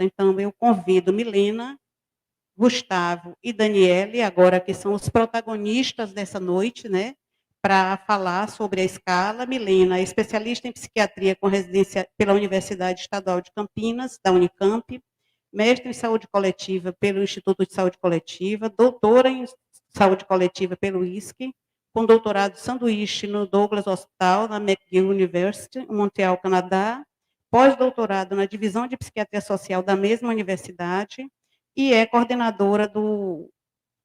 Então, eu convido Milena, Gustavo e Daniele, agora que são os protagonistas dessa noite, né, para falar sobre a escala. Milena é especialista em psiquiatria com residência pela Universidade Estadual de Campinas, da Unicamp, mestre em saúde coletiva pelo Instituto de Saúde Coletiva, doutora em saúde coletiva pelo ISC, com doutorado sanduíche no Douglas Hospital, na McGill University, em Montreal, Canadá, pós-doutorado na divisão de psiquiatria social da mesma universidade, e é coordenadora do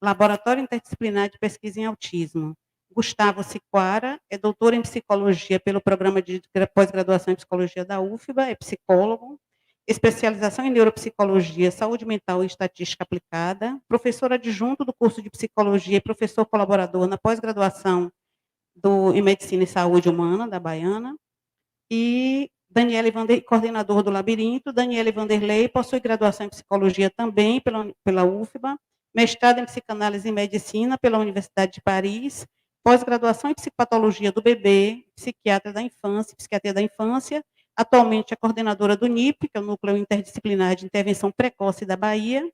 Laboratório Interdisciplinar de Pesquisa em Autismo. Gustavo Siquara é doutor em psicologia pelo programa de pós-graduação em psicologia da UFBA, é psicólogo, especialização em neuropsicologia, saúde mental e estatística aplicada, professor adjunto do curso de psicologia e professor colaborador na pós-graduação em medicina e saúde humana da Baiana, e coordenador do Labirinto. Daniele Vanderlei possui graduação em psicologia também pela UFBA, mestrado em psicanálise e medicina pela Universidade de Paris, pós-graduação em psicopatologia do bebê, psiquiatria da infância, atualmente é coordenadora do NIP, que é o Núcleo Interdisciplinar de Intervenção Precoce da Bahia,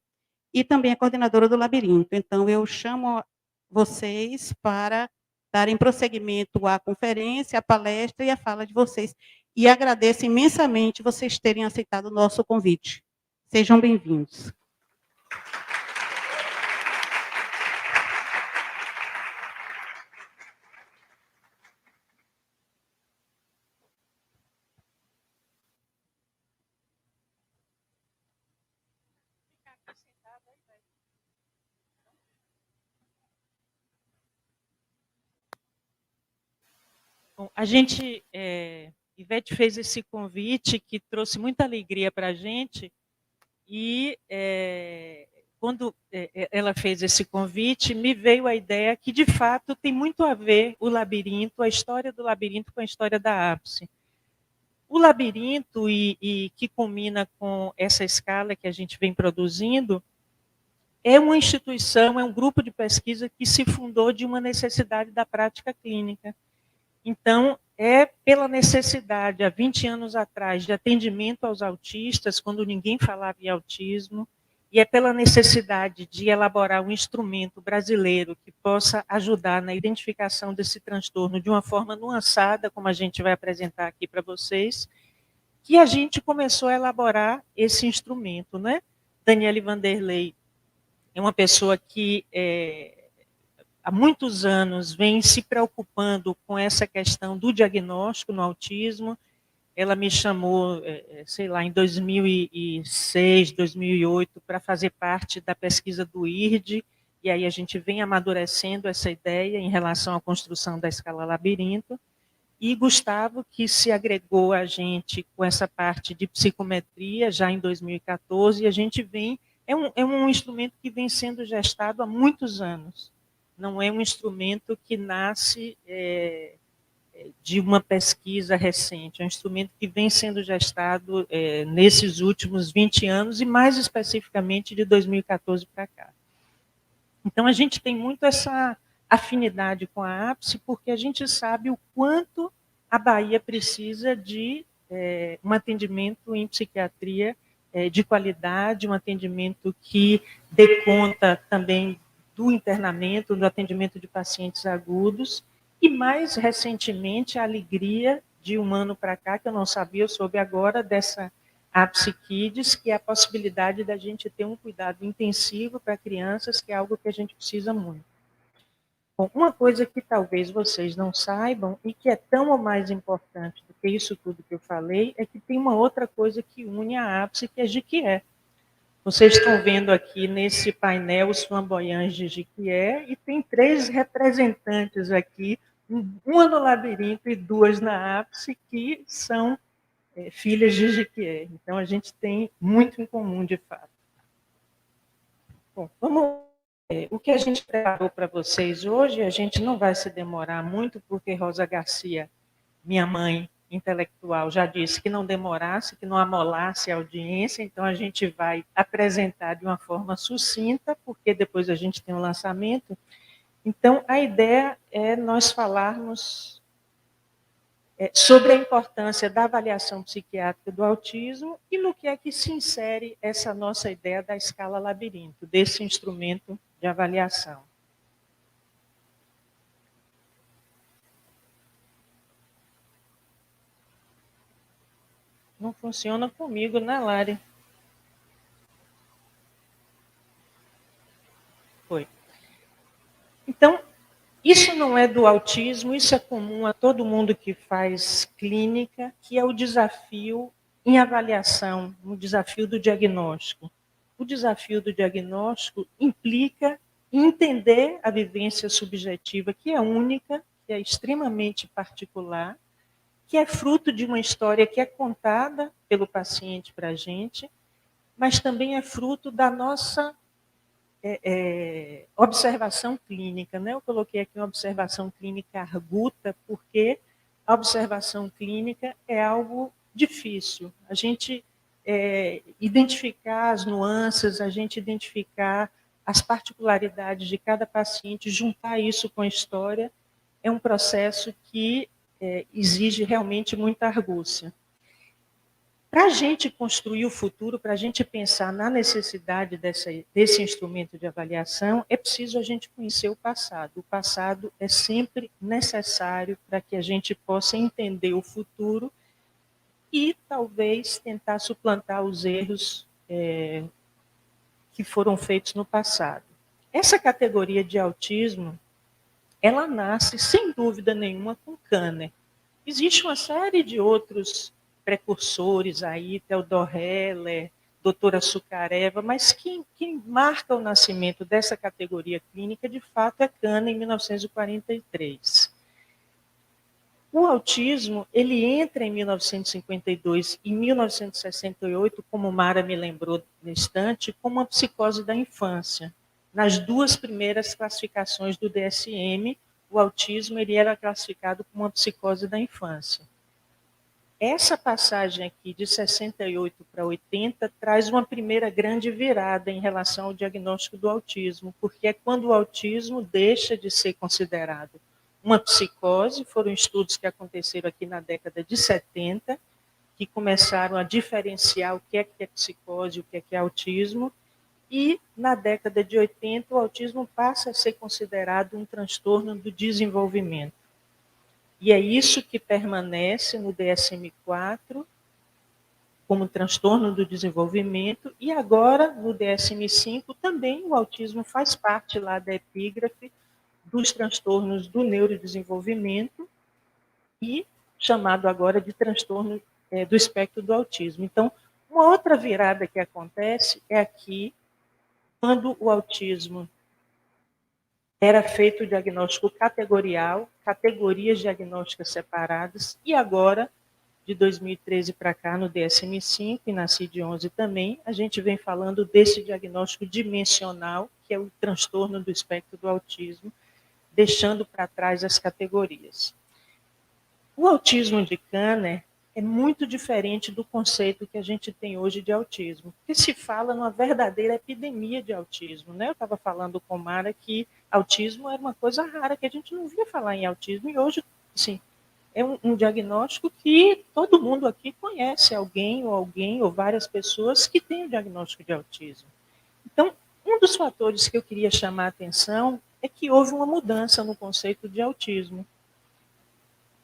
e também é coordenadora do Labirinto. Então, eu chamo vocês para darem prosseguimento à conferência, à palestra e à fala de vocês. E agradeço imensamente vocês terem aceitado o nosso convite. Sejam bem-vindos. Bom, a gente, Ivete fez esse convite que trouxe muita alegria para a gente, e quando ela fez esse convite, me veio a ideia que, de fato, tem muito a ver o labirinto, a história do labirinto com a história da ápice. O labirinto, e que culmina com essa escala que a gente vem produzindo, é uma instituição, é um grupo de pesquisa que se fundou de uma necessidade da prática clínica. Então, é pela necessidade, há 20 anos atrás, de atendimento aos autistas, quando ninguém falava em autismo, e é pela necessidade de elaborar um instrumento brasileiro que possa ajudar na identificação desse transtorno de uma forma nuançada, como a gente vai apresentar aqui para vocês, que a gente começou a elaborar esse instrumento, né? Daniele Vanderlei é uma pessoa que há muitos anos vem se preocupando com essa questão do diagnóstico no autismo. Ela me chamou, sei lá, em 2006, 2008, para fazer parte da pesquisa do IRD, e aí a gente vem amadurecendo essa ideia em relação à construção da escala labirinto. E Gustavo, que se agregou a gente com essa parte de psicometria já em 2014, e a gente vem, é um instrumento que vem sendo gestado há muitos anos. Não é um instrumento que nasce de uma pesquisa recente, é um instrumento que vem sendo gestado nesses últimos 20 anos, e mais especificamente de 2014 para cá. Então, a gente tem muito essa afinidade com a ápice, porque a gente sabe o quanto a Bahia precisa de um atendimento em psiquiatria de qualidade, um atendimento que dê conta também do internamento, do atendimento de pacientes agudos, e mais recentemente a alegria de um ano para cá, que eu não sabia, eu soube agora dessa Ápice Kids, que é a possibilidade da gente ter um cuidado intensivo para crianças, que é algo que a gente precisa muito. Bom, uma coisa que talvez vocês não saibam, e que é tão ou mais importante do que isso tudo que eu falei, é que tem uma outra coisa que une a Ápice, que é Jequié. Vocês estão vendo aqui nesse painel os flamboyantes de Jequié, e tem 3 representantes aqui, uma no labirinto e 2 na Ápice, que são filhas de Jequié. Então, a gente tem muito em comum, de fato. Bom, o que a gente preparou para vocês hoje, a gente não vai se demorar muito, porque Rosa Garcia, minha mãe intelectual, já disse que não demorasse, que não amolasse a audiência, então a gente vai apresentar de uma forma sucinta, porque depois a gente tem um lançamento. Então, a ideia é nós falarmos sobre a importância da avaliação psiquiátrica do autismo e no que é que se insere essa nossa ideia da escala labirinto, desse instrumento de avaliação. Não funciona comigo, né, Lari? Foi. Então, isso não é do autismo, isso é comum a todo mundo que faz clínica, que é o desafio em avaliação, o desafio do diagnóstico. O desafio do diagnóstico implica entender a vivência subjetiva, que é única, que é extremamente particular, que é fruto de uma história que é contada pelo paciente para a gente, mas também é fruto da nossa observação clínica, né? Eu coloquei aqui uma observação clínica arguta, porque a observação clínica é algo difícil. A gente identificar as nuances, a gente identificar as particularidades de cada paciente, juntar isso com a história, é um processo que exige realmente muita argúcia. Para a gente construir o futuro, para a gente pensar na necessidade desse instrumento de avaliação, é preciso a gente conhecer o passado. O passado é sempre necessário para que a gente possa entender o futuro e talvez tentar suplantar os erros que foram feitos no passado. Essa categoria de autismo, ela nasce, sem dúvida nenhuma, com Kanner. Existe uma série de outros precursores aí, Theodor Heller, doutora Sucareva, mas quem marca o nascimento dessa categoria clínica, de fato, é Kanner, em 1943. O autismo, ele entra em 1952 e 1968, como Mara me lembrou no instante, como uma psicose da infância. Nas duas primeiras classificações do DSM, o autismo ele era classificado como uma psicose da infância. Essa passagem aqui de 68 para 80 traz uma primeira grande virada em relação ao diagnóstico do autismo, porque é quando o autismo deixa de ser considerado uma psicose. Foram estudos que aconteceram aqui na década de 70, que começaram a diferenciar o que é psicose e o que é autismo, e na década de 80 o autismo passa a ser considerado um transtorno do desenvolvimento. E é isso que permanece no DSM-4 como transtorno do desenvolvimento, e agora no DSM-5 também o autismo faz parte lá da epígrafe dos transtornos do neurodesenvolvimento e chamado agora de transtorno do espectro do autismo. Então, uma outra virada que acontece é aqui, quando o autismo era feito o diagnóstico categorial, categorias diagnósticas separadas, e agora, de 2013 para cá, no DSM-5 e na CID-11 também, a gente vem falando desse diagnóstico dimensional, que é o transtorno do espectro do autismo, deixando para trás as categorias. O autismo de Kanner é muito diferente do conceito que a gente tem hoje de autismo, porque se fala numa verdadeira epidemia de autismo, né? Eu estava falando com Mara que autismo era uma coisa rara, que a gente não via falar em autismo, e hoje, sim, é um diagnóstico que todo mundo aqui conhece alguém ou várias pessoas que têm o diagnóstico de autismo. Então, um dos fatores que eu queria chamar a atenção é que houve uma mudança no conceito de autismo.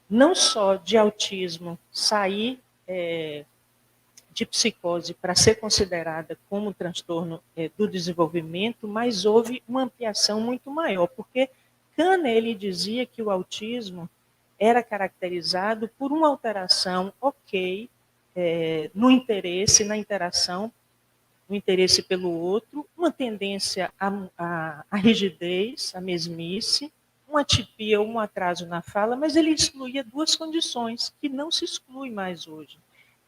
Não só de autismo sair de psicose para ser considerada como transtorno do desenvolvimento, mas houve uma ampliação muito maior, porque Kanner ele dizia que o autismo era caracterizado por uma alteração no interesse, na interação, no interesse pelo outro, uma tendência à rigidez, à mesmice, uma atipia ou um atraso na fala, mas ele excluía duas condições que não se exclui mais hoje.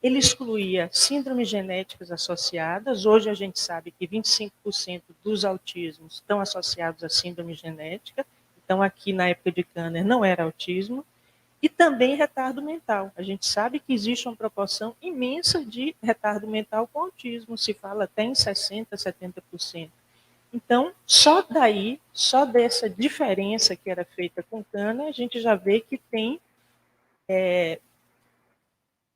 Ele excluía síndromes genéticas associadas. Hoje a gente sabe que 25% dos autismos estão associados a síndrome genética. Então, aqui na época de Kanner não era autismo. E também retardo mental. A gente sabe que existe uma proporção imensa de retardo mental com autismo. Se fala até em 60%, 70%. Então, só daí, só dessa diferença que era feita com Kanner, a gente já vê que tem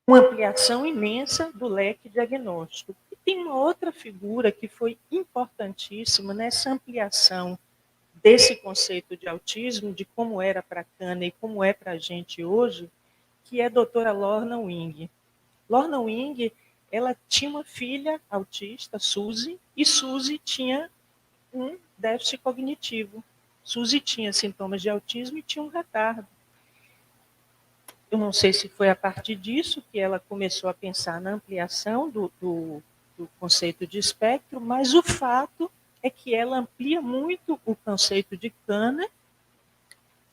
uma ampliação imensa do leque diagnóstico. E tem uma outra figura que foi importantíssima nessa ampliação desse conceito de autismo, de como era para a Cana e como é para a gente hoje, que é a doutora Lorna Wing. Lorna Wing, ela tinha uma filha autista, Suzy, e Suzy tinha um déficit cognitivo. Suzy tinha sintomas de autismo e tinha um retardo. Eu não sei se foi a partir disso que ela começou a pensar na ampliação do conceito de espectro, mas o fato é que ela amplia muito o conceito de Kanner,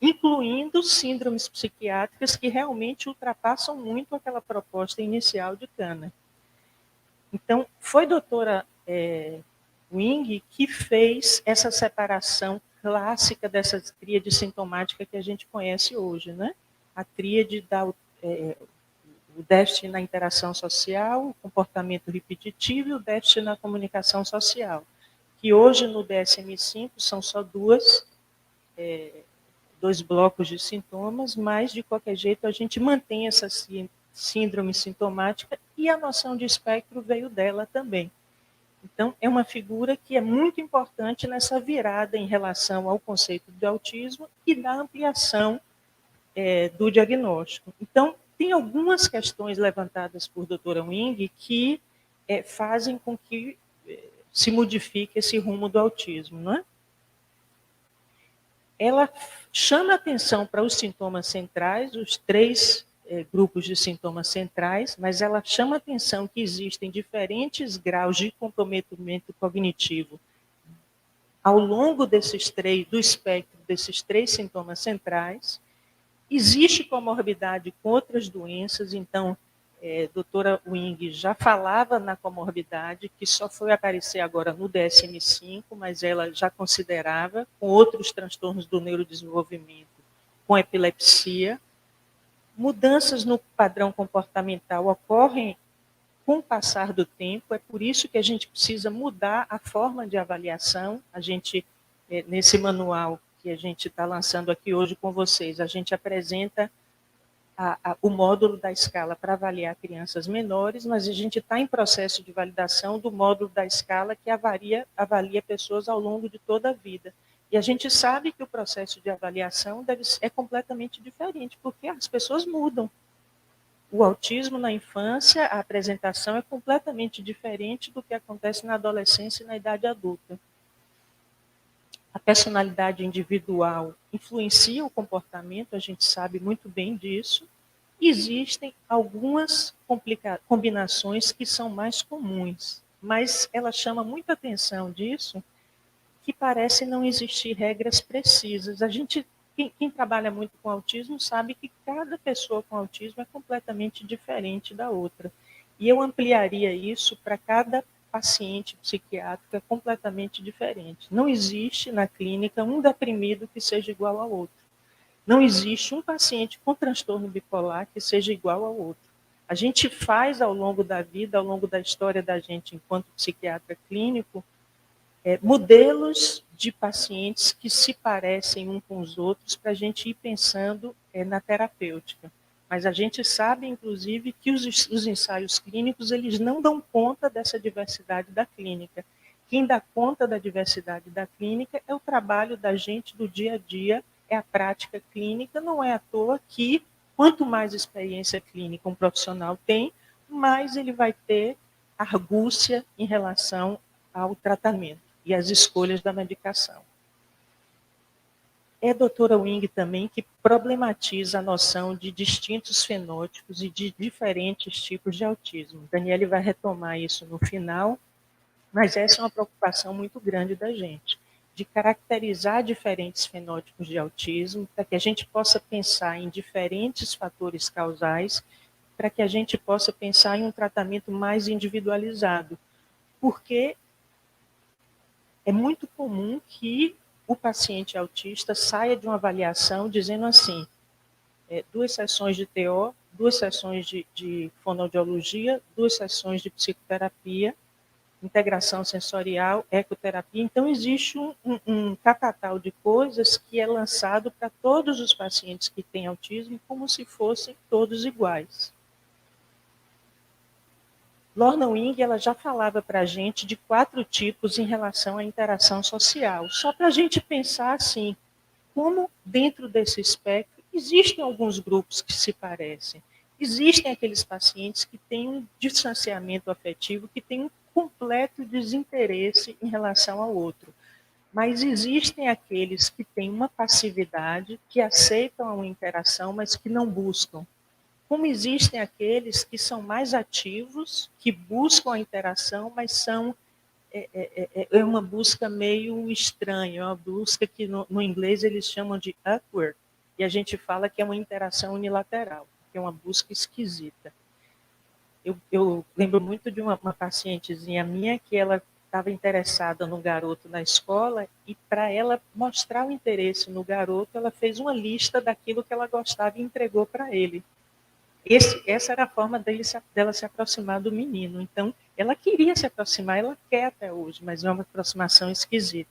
incluindo síndromes psiquiátricas que realmente ultrapassam muito aquela proposta inicial de Kanner. Então, foi a doutora Wing que fez essa separação clássica dessa tríade sintomática que a gente conhece hoje, né? A tríade o déficit na interação social, o comportamento repetitivo e o déficit na comunicação social, que hoje no DSM-5 são só dois blocos de sintomas, mas de qualquer jeito a gente mantém essa síndrome sintomática e a noção de espectro veio dela também. Então, é uma figura que é muito importante nessa virada em relação ao conceito de autismo e da ampliação do diagnóstico. Então, tem algumas questões levantadas por doutora Wing que fazem com que se modifique esse rumo do autismo, não é? Ela chama atenção para os sintomas centrais, os três grupos de sintomas centrais, mas ela chama atenção que existem diferentes graus de comprometimento cognitivo ao longo do espectro desses três sintomas centrais. Existe comorbidade com outras doenças, então, doutora Wing já falava na comorbidade, que só foi aparecer agora no DSM-5, mas ela já considerava com outros transtornos do neurodesenvolvimento, com epilepsia. Mudanças no padrão comportamental ocorrem com o passar do tempo, é por isso que a gente precisa mudar a forma de avaliação. A gente, nesse manual que a gente está lançando aqui hoje com vocês, a gente apresenta o módulo da escala para avaliar crianças menores, mas a gente está em processo de validação do módulo da escala que avalia pessoas ao longo de toda a vida. E a gente sabe que o processo de avaliação é completamente diferente, porque as pessoas mudam. O autismo na infância, a apresentação é completamente diferente do que acontece na adolescência e na idade adulta. A personalidade individual influencia o comportamento, a gente sabe muito bem disso. Existem algumas combinações que são mais comuns, mas ela chama muita atenção disso, que parece não existir regras precisas. Quem trabalha muito com autismo sabe que cada pessoa com autismo é completamente diferente da outra. E eu ampliaria isso para cada paciente psiquiátrico é completamente diferente. Não existe na clínica um deprimido que seja igual ao outro. Não existe um paciente com transtorno bipolar que seja igual ao outro. A gente faz ao longo da vida, ao longo da história da gente enquanto psiquiatra clínico, modelos de pacientes que se parecem uns com os outros para a gente ir pensando na terapêutica. Mas a gente sabe, inclusive, que os ensaios clínicos eles não dão conta dessa diversidade da clínica. Quem dá conta da diversidade da clínica é o trabalho da gente do dia a dia, é a prática clínica. Não é à toa que, quanto mais experiência clínica um profissional tem, mais ele vai ter argúcia em relação ao tratamento e às escolhas da medicação. É a doutora Wing também que problematiza a noção de distintos fenótipos e de diferentes tipos de autismo. Daniele vai retomar isso no final, mas essa é uma preocupação muito grande da gente, de caracterizar diferentes fenótipos de autismo, para que a gente possa pensar em diferentes fatores causais, para que a gente possa pensar em um tratamento mais individualizado, porque é muito comum que o paciente autista saia de uma avaliação dizendo assim, 2 sessões de TO, 2 sessões de fonoaudiologia, 2 sessões de psicoterapia, integração sensorial, ecoterapia. Então, existe um catatal de coisas que é lançado para todos os pacientes que têm autismo, como se fossem todos iguais. Lorna Wing, ela já falava para a gente de 4 tipos em relação à interação social. Só para a gente pensar assim, como dentro desse espectro existem alguns grupos que se parecem. Existem aqueles pacientes que têm um distanciamento afetivo, que têm um completo desinteresse em relação ao outro. Mas existem aqueles que têm uma passividade, que aceitam a interação, mas que não buscam. Como existem aqueles que são mais ativos, que buscam a interação, mas são é uma busca meio estranha, é uma busca que no inglês eles chamam de awkward, e a gente fala que é uma interação unilateral, que é uma busca esquisita. Eu lembro muito de uma pacientezinha minha que ela estava interessada no garoto na escola e para ela mostrar o interesse no garoto, ela fez uma lista daquilo que ela gostava e entregou para ele. Essa era a forma dela se aproximar do menino. Então, ela queria se aproximar, ela quer até hoje, mas é uma aproximação esquisita.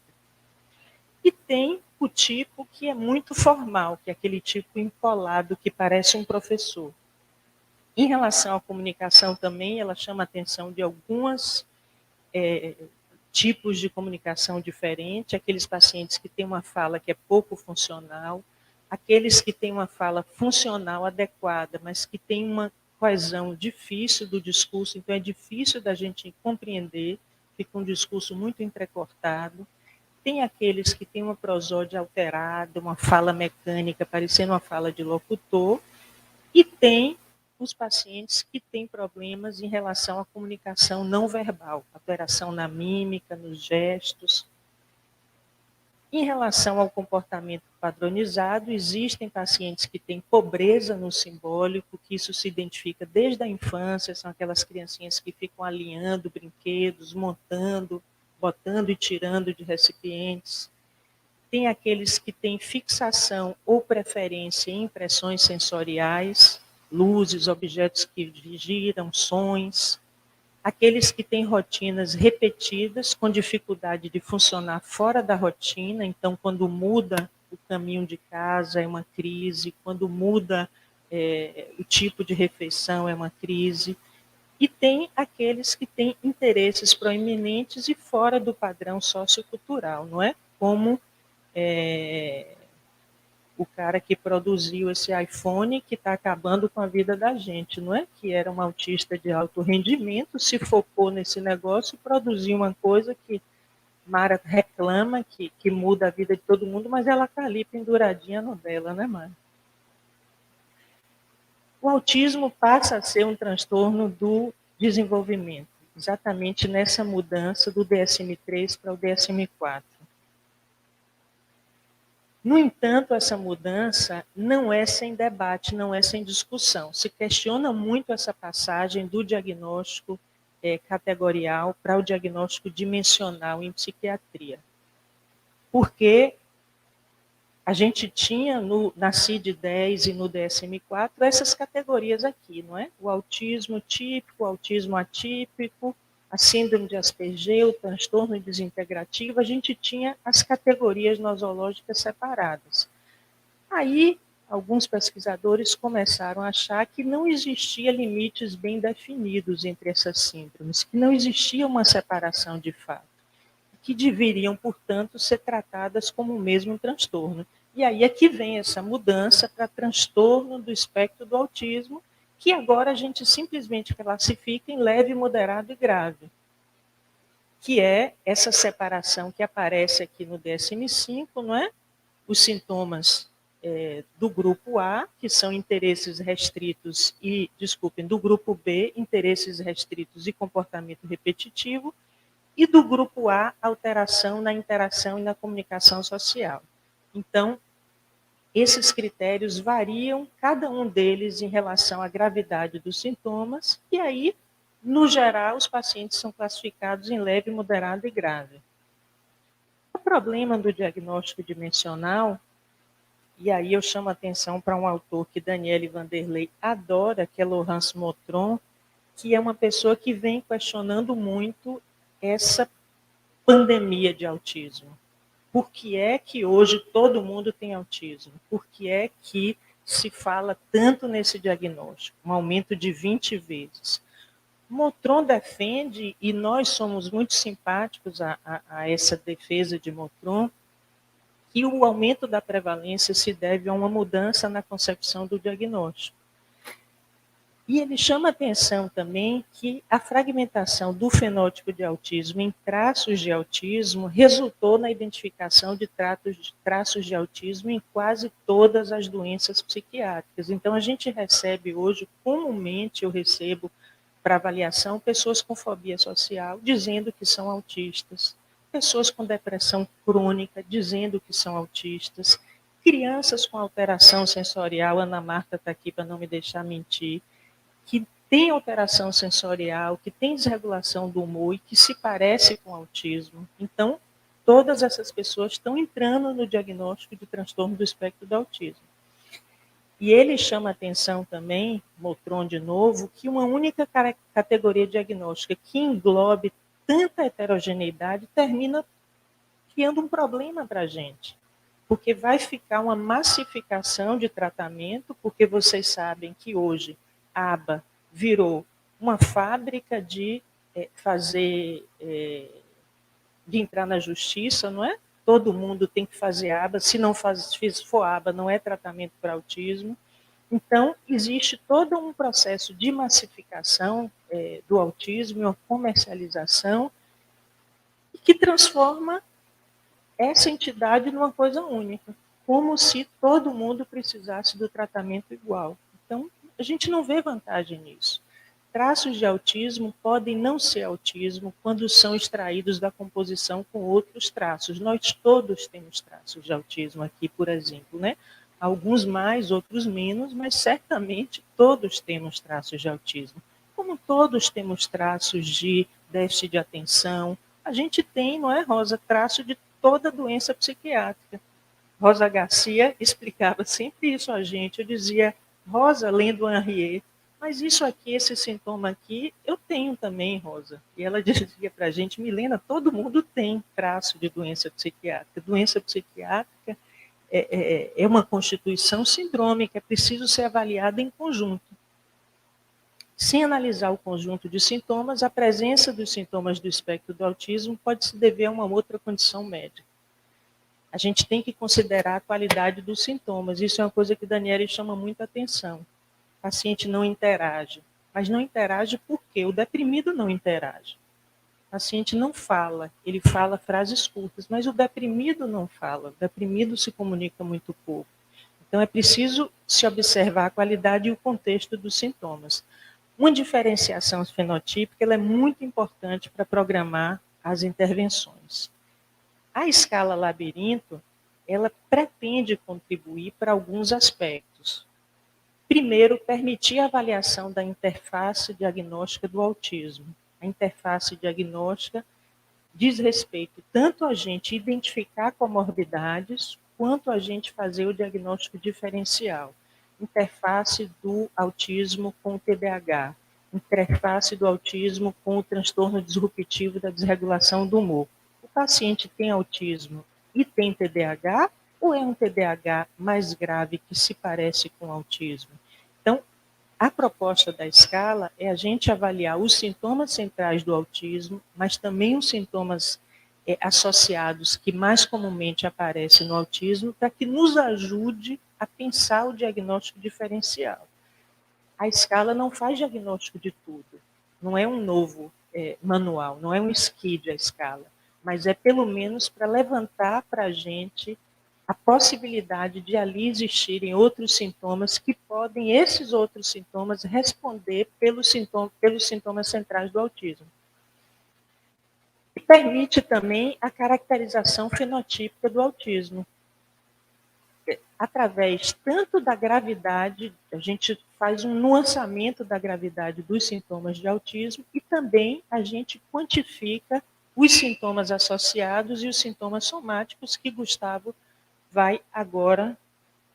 E tem o tipo que é muito formal, que é aquele tipo empolado, que parece um professor. Em relação à comunicação também, ela chama a atenção de alguns tipos de comunicação diferentes, aqueles pacientes que têm uma fala que é pouco funcional, aqueles que têm uma fala funcional adequada, mas que têm uma coesão difícil do discurso, então é difícil da gente compreender, fica um discurso muito entrecortado. Tem aqueles que têm uma prosódia alterada, uma fala mecânica, parecendo uma fala de locutor, e tem os pacientes que têm problemas em relação à comunicação não verbal, alteração na mímica, nos gestos. Em relação ao comportamento padronizado, existem pacientes que têm pobreza no simbólico, que isso se identifica desde a infância, são aquelas criancinhas que ficam alinhando brinquedos, montando, botando e tirando de recipientes. Tem aqueles que têm fixação ou preferência em impressões sensoriais, luzes, objetos que giram, sons. Aqueles que têm rotinas repetidas, com dificuldade de funcionar fora da rotina, então, quando muda o caminho de casa, é uma crise, quando muda o tipo de refeição, é uma crise. E tem aqueles que têm interesses proeminentes e fora do padrão sociocultural, não é? Como o cara que produziu esse iPhone que está acabando com a vida da gente, não é? Que era um autista de alto rendimento, se focou nesse negócio e produziu uma coisa que Mara reclama, que muda a vida de todo mundo, mas ela está ali penduradinha no dela, né, Mara? O autismo passa a ser um transtorno do desenvolvimento, exatamente nessa mudança do DSM-3 para o DSM-4. No entanto, essa mudança não é sem debate, não é sem discussão. Se questiona muito essa passagem do diagnóstico categorial para o diagnóstico dimensional em psiquiatria. Porque a gente tinha na CID-10 e no DSM-4 essas categorias aqui, não é? O autismo típico, o autismo atípico, a síndrome de Asperger, o transtorno desintegrativo, a gente tinha as categorias nosológicas separadas. Aí, alguns pesquisadores começaram a achar que não existia limites bem definidos entre essas síndromes, que não existia uma separação de fato, que deveriam, portanto, ser tratadas como o mesmo transtorno. E aí é que vem essa mudança para transtorno do espectro do autismo, que agora a gente simplesmente classifica em leve, moderado e grave, que é essa separação que aparece aqui no DSM-5, não é? Os sintomas do grupo A, que são interesses restritos do grupo B, interesses restritos e comportamento repetitivo, e do grupo A, alteração na interação e na comunicação social. Então, esses critérios variam, cada um deles em relação à gravidade dos sintomas, e aí, no geral, os pacientes são classificados em leve, moderado e grave. O problema do diagnóstico dimensional, e aí eu chamo a atenção para um autor que Daniele Vanderlei adora, que é Laurence Motron, que é uma pessoa que vem questionando muito essa pandemia de autismo? Por que é que hoje todo mundo tem autismo? Por que é que se fala tanto nesse diagnóstico? Um aumento de 20 vezes. Motron defende, e nós somos muito simpáticos a essa defesa de Motron, que o aumento da prevalência se deve a uma mudança na concepção do diagnóstico. E ele chama atenção também que a fragmentação do fenótipo de autismo em traços de autismo resultou na identificação de traços de autismo em quase todas as doenças psiquiátricas. Então, a gente recebe hoje, comumente eu recebo para avaliação pessoas com fobia social dizendo que são autistas, pessoas com depressão crônica dizendo que são autistas, crianças com alteração sensorial, Ana Marta está aqui para não me deixar mentir, que tem alteração sensorial, que tem desregulação do humor e que se parece com autismo. Então, todas essas pessoas estão entrando no diagnóstico de transtorno do espectro do autismo. E ele chama atenção também, Motron de novo, que uma única categoria diagnóstica que englobe tanta heterogeneidade termina criando um problema para a gente. Porque vai ficar uma massificação de tratamento, porque vocês sabem que hoje a aba virou uma fábrica de de entrar na justiça, não é? Todo mundo tem que fazer aba, se não for aba, não é tratamento para autismo. Então, existe todo um processo de massificação do autismo, uma comercialização, que transforma essa entidade numa coisa única, como se todo mundo precisasse do tratamento igual. Então, a gente não vê vantagem nisso. Traços de autismo podem não ser autismo quando são extraídos da composição com outros traços. Nós todos temos traços de autismo aqui, por exemplo, né? Alguns mais, outros menos, mas certamente todos temos traços de autismo. Como todos temos traços de déficit de atenção, a gente tem, não é, Rosa, traço de toda doença psiquiátrica. Rosa Garcia explicava sempre isso a gente. Eu dizia, Rosa, lendo Henriette, mas isso aqui, esse sintoma aqui, eu tenho também, Rosa. E ela dizia para a gente, Milena, todo mundo tem traço de doença psiquiátrica. Doença psiquiátrica é uma constituição sindrômica, é preciso ser avaliada em conjunto. Sem analisar o conjunto de sintomas, a presença dos sintomas do espectro do autismo pode se dever a uma outra condição médica. A gente tem que considerar a qualidade dos sintomas. Isso é uma coisa que Daniele chama muita atenção. O paciente não interage. Mas não interage porque o deprimido não interage. O paciente não fala, ele fala frases curtas, mas o deprimido não fala. O deprimido se comunica muito pouco. Então é preciso se observar a qualidade e o contexto dos sintomas. Uma diferenciação fenotípica ela é muito importante para programar as intervenções. A escala labirinto, ela pretende contribuir para alguns aspectos. Primeiro, permitir a avaliação da interface diagnóstica do autismo. A interface diagnóstica diz respeito tanto a gente identificar comorbidades, quanto a gente fazer o diagnóstico diferencial. Interface do autismo com o TDAH, interface do autismo com o transtorno disruptivo da desregulação do humor. O paciente tem autismo e tem TDAH, ou é um TDAH mais grave que se parece com autismo? Então, a proposta da escala é a gente avaliar os sintomas centrais do autismo, mas também os sintomas associados que mais comumente aparecem no autismo, para que nos ajude a pensar o diagnóstico diferencial. A escala não faz diagnóstico de tudo, não é um novo manual, não é um SCID a escala, mas é pelo menos para levantar para a gente a possibilidade de ali existirem outros sintomas que podem, esses outros sintomas, responder pelos sintomas centrais do autismo. E permite também a caracterização fenotípica do autismo. Através tanto da gravidade, a gente faz um nuanceamento da gravidade dos sintomas de autismo e também a gente quantifica os sintomas associados e os sintomas somáticos que Gustavo vai agora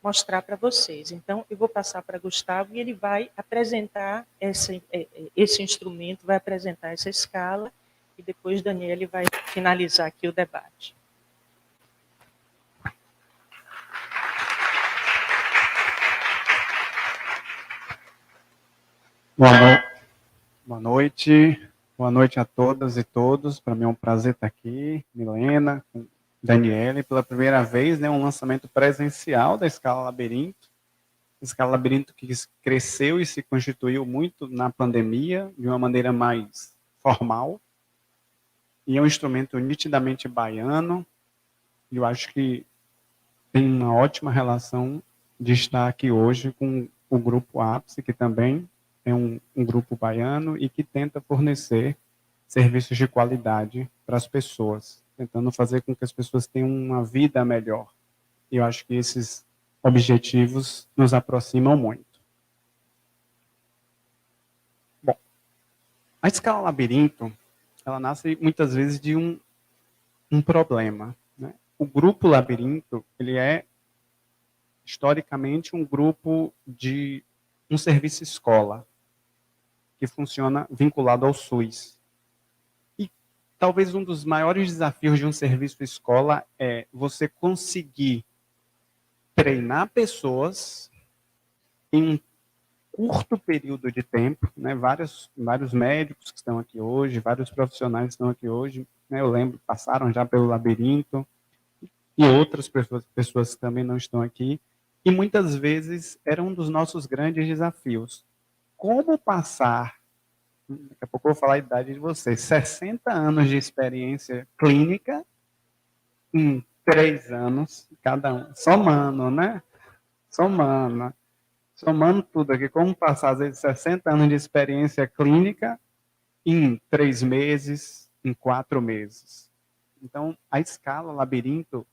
mostrar para vocês. Então, eu vou passar para Gustavo e ele vai apresentar esse instrumento, vai apresentar essa escala e depois Daniele vai finalizar aqui o debate. Boa noite. Boa noite a todas e todos. Para mim é um prazer estar aqui, Milena, com Daniele, pela primeira vez, né, um lançamento presencial da Escala Labirinto. Escala Labirinto que cresceu e se constituiu muito na pandemia, de uma maneira mais formal. E é um instrumento nitidamente baiano. E eu acho que tem uma ótima relação de estar aqui hoje com o Grupo Ápice, que também é um grupo baiano e que tenta fornecer serviços de qualidade para as pessoas, tentando fazer com que as pessoas tenham uma vida melhor. E eu acho que esses objetivos nos aproximam muito. Bom, a Escala Labirinto, ela nasce muitas vezes de um problema, né? O Grupo Labirinto, ele é historicamente um grupo de um serviço escola que funciona vinculado ao SUS. E talvez um dos maiores desafios de um serviço escola é você conseguir treinar pessoas em um curto período de tempo, né? Vários médicos que estão aqui hoje, vários profissionais que estão aqui hoje, né? Eu lembro, passaram já pelo labirinto, e outras pessoas que também não estão aqui, e muitas vezes era um dos nossos grandes desafios. Como passar, daqui a pouco eu vou falar a idade de vocês, 60 anos de experiência clínica em 3 anos, cada um, somando, né? Somando tudo aqui, como passar, às vezes, 60 anos de experiência clínica em 3 meses, em 4 meses. Então, a escala labirinto,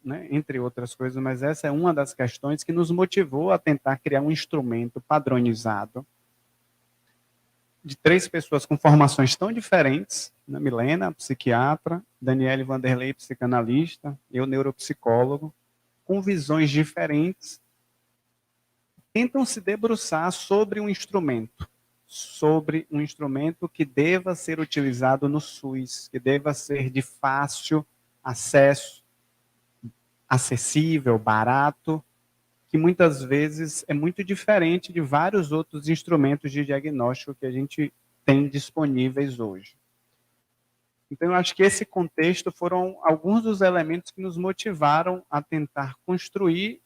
né, entre outras coisas, mas essa é uma das questões que nos motivou a tentar criar um instrumento padronizado de 3 pessoas com formações tão diferentes, né, Milena, psiquiatra, Daniele Vanderlei, psicanalista, eu, neuropsicólogo, com visões diferentes, tentam se debruçar sobre um instrumento que deva ser utilizado no SUS, que deva ser de fácil acesso, acessível, barato, que muitas vezes é muito diferente de vários outros instrumentos de diagnóstico que a gente tem disponíveis hoje. Então, eu acho que esse contexto foram alguns dos elementos que nos motivaram a tentar construir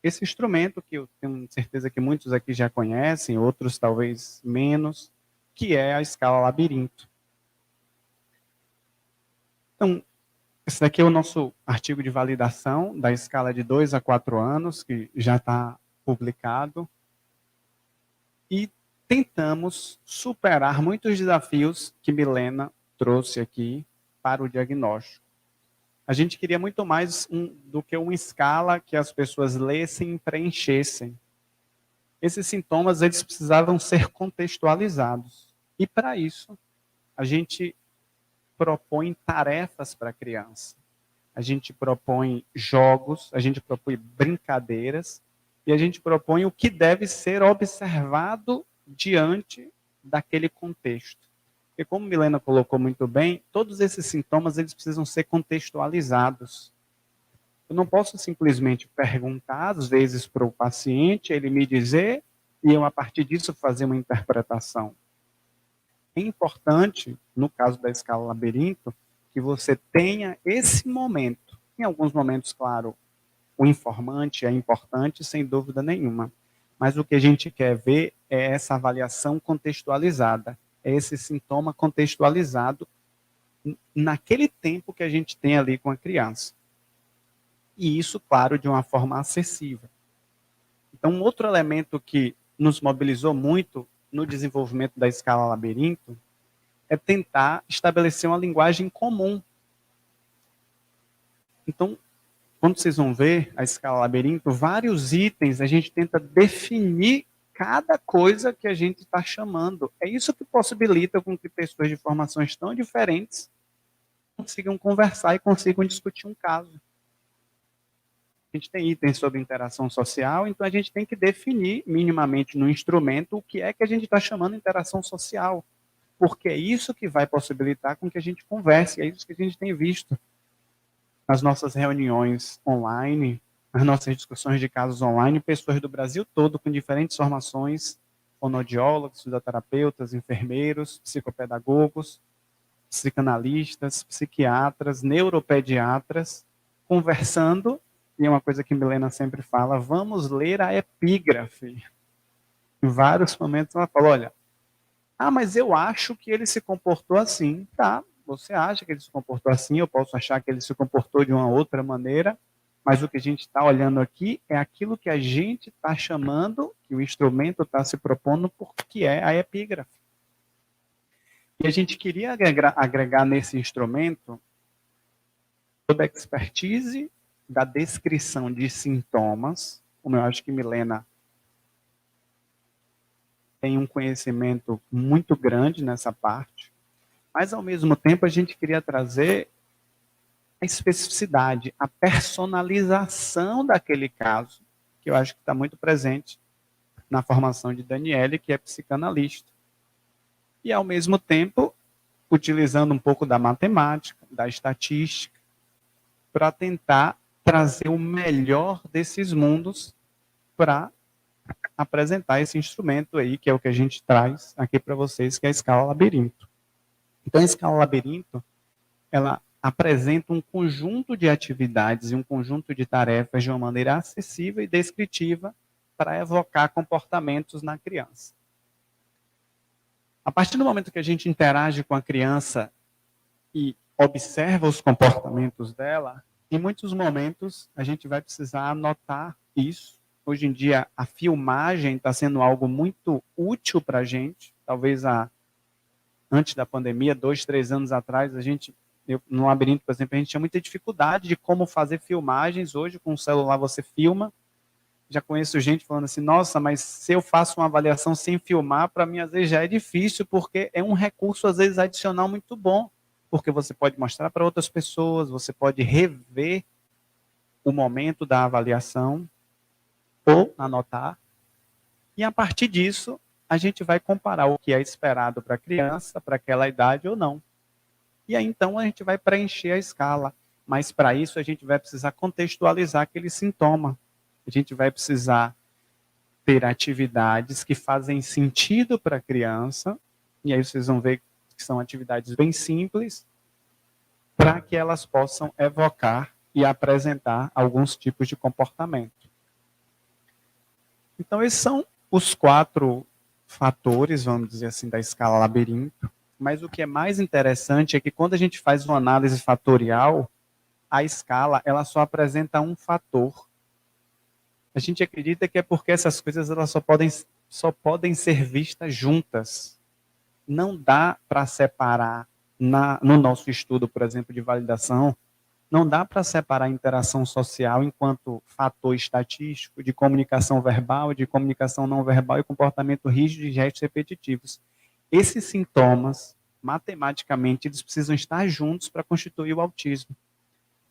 esse instrumento, que eu tenho certeza que muitos aqui já conhecem, outros talvez menos, que é a escala labirinto. Então, esse daqui é o nosso artigo de validação da escala de 2 a 4 anos, que já está publicado. E tentamos superar muitos desafios que Milena trouxe aqui para o diagnóstico. A gente queria muito mais do que uma escala que as pessoas lessem e preenchessem. Esses sintomas, eles precisavam ser contextualizados. E para isso, a gente propõe tarefas para a criança. A gente propõe jogos, a gente propõe brincadeiras, e a gente propõe o que deve ser observado diante daquele contexto. Porque, como Milena colocou muito bem, todos esses sintomas, eles precisam ser contextualizados. Eu não posso simplesmente perguntar, às vezes, para o paciente, ele me dizer, e eu, a partir disso, fazer uma interpretação. É importante, no caso da escala labirinto, que você tenha esse momento. Em alguns momentos, claro, o informante é importante, sem dúvida nenhuma. Mas o que a gente quer ver é essa avaliação contextualizada, é esse sintoma contextualizado naquele tempo que a gente tem ali com a criança. E isso, claro, de uma forma acessível. Então, um outro elemento que nos mobilizou muito no desenvolvimento da escala labirinto é tentar estabelecer uma linguagem comum. Então, quando vocês vão ver a escala labirinto, vários itens a gente tenta definir cada coisa que a gente está chamando. É isso que possibilita com que pessoas de formações tão diferentes consigam conversar e consigam discutir um caso. A gente tem itens sobre interação social, então a gente tem que definir minimamente no instrumento o que é que a gente está chamando de interação social. porque é isso que vai possibilitar com que a gente converse, é isso que a gente tem visto nas nossas reuniões online, nas nossas discussões de casos online, pessoas do Brasil todo com diferentes formações, fonoaudiólogos, fisioterapeutas, enfermeiros, psicopedagogos, psicanalistas, psiquiatras, neuropediatras, conversando, e é uma coisa que Milena sempre fala, vamos ler a epígrafe. Em vários momentos ela fala, olha, mas eu acho que ele se comportou assim. Tá, você acha que ele se comportou assim, eu posso achar que ele se comportou de uma outra maneira, mas o que a gente está olhando aqui é aquilo que a gente está chamando, que o instrumento está se propondo, porque é a epígrafe. E a gente queria agregar nesse instrumento toda a expertise da descrição de sintomas, como eu acho que Milena tem um conhecimento muito grande nessa parte, mas ao mesmo tempo a gente queria trazer a especificidade, a personalização daquele caso, que eu acho que está muito presente na formação de Daniele, que é psicanalista. E ao mesmo tempo, utilizando um pouco da matemática, da estatística, para tentar trazer o melhor desses mundos para apresentar esse instrumento aí, que é o que a gente traz aqui para vocês, que é a escala labirinto. Então, a escala labirinto, ela apresenta um conjunto de atividades e um conjunto de tarefas de uma maneira acessível e descritiva para evocar comportamentos na criança. A partir do momento que a gente interage com a criança e observa os comportamentos dela, em muitos momentos a gente vai precisar anotar isso. Hoje em dia, a filmagem está sendo algo muito útil para a gente. Talvez antes da pandemia, 2, 3 anos atrás, no Labirinto, por exemplo, a gente tinha muita dificuldade de como fazer filmagens. Hoje, com o celular, você filma. Já conheço gente falando assim, nossa, mas se eu faço uma avaliação sem filmar, para mim, às vezes, já é difícil, porque é um recurso, às vezes, adicional muito bom. Porque você pode mostrar para outras pessoas, você pode rever o momento da avaliação, ou anotar, e a partir disso, a gente vai comparar o que é esperado para a criança, para aquela idade ou não. E aí, então, a gente vai preencher a escala, mas para isso a gente vai precisar contextualizar aquele sintoma. A gente vai precisar ter atividades que fazem sentido para a criança, e aí vocês vão ver que são atividades bem simples, para que elas possam evocar e apresentar alguns tipos de comportamento. Então, esses são os 4 fatores, vamos dizer assim, da escala labirinto. Mas o que é mais interessante é que quando a gente faz uma análise fatorial, a escala ela só apresenta um fator. A gente acredita que é porque essas coisas elas só podem ser vistas juntas. Não dá para separar, no nosso estudo, por exemplo, de validação, não dá para separar a interação social enquanto fator estatístico de comunicação verbal, de comunicação não verbal e comportamento rígido de gestos repetitivos. Esses sintomas, matematicamente, eles precisam estar juntos para constituir o autismo.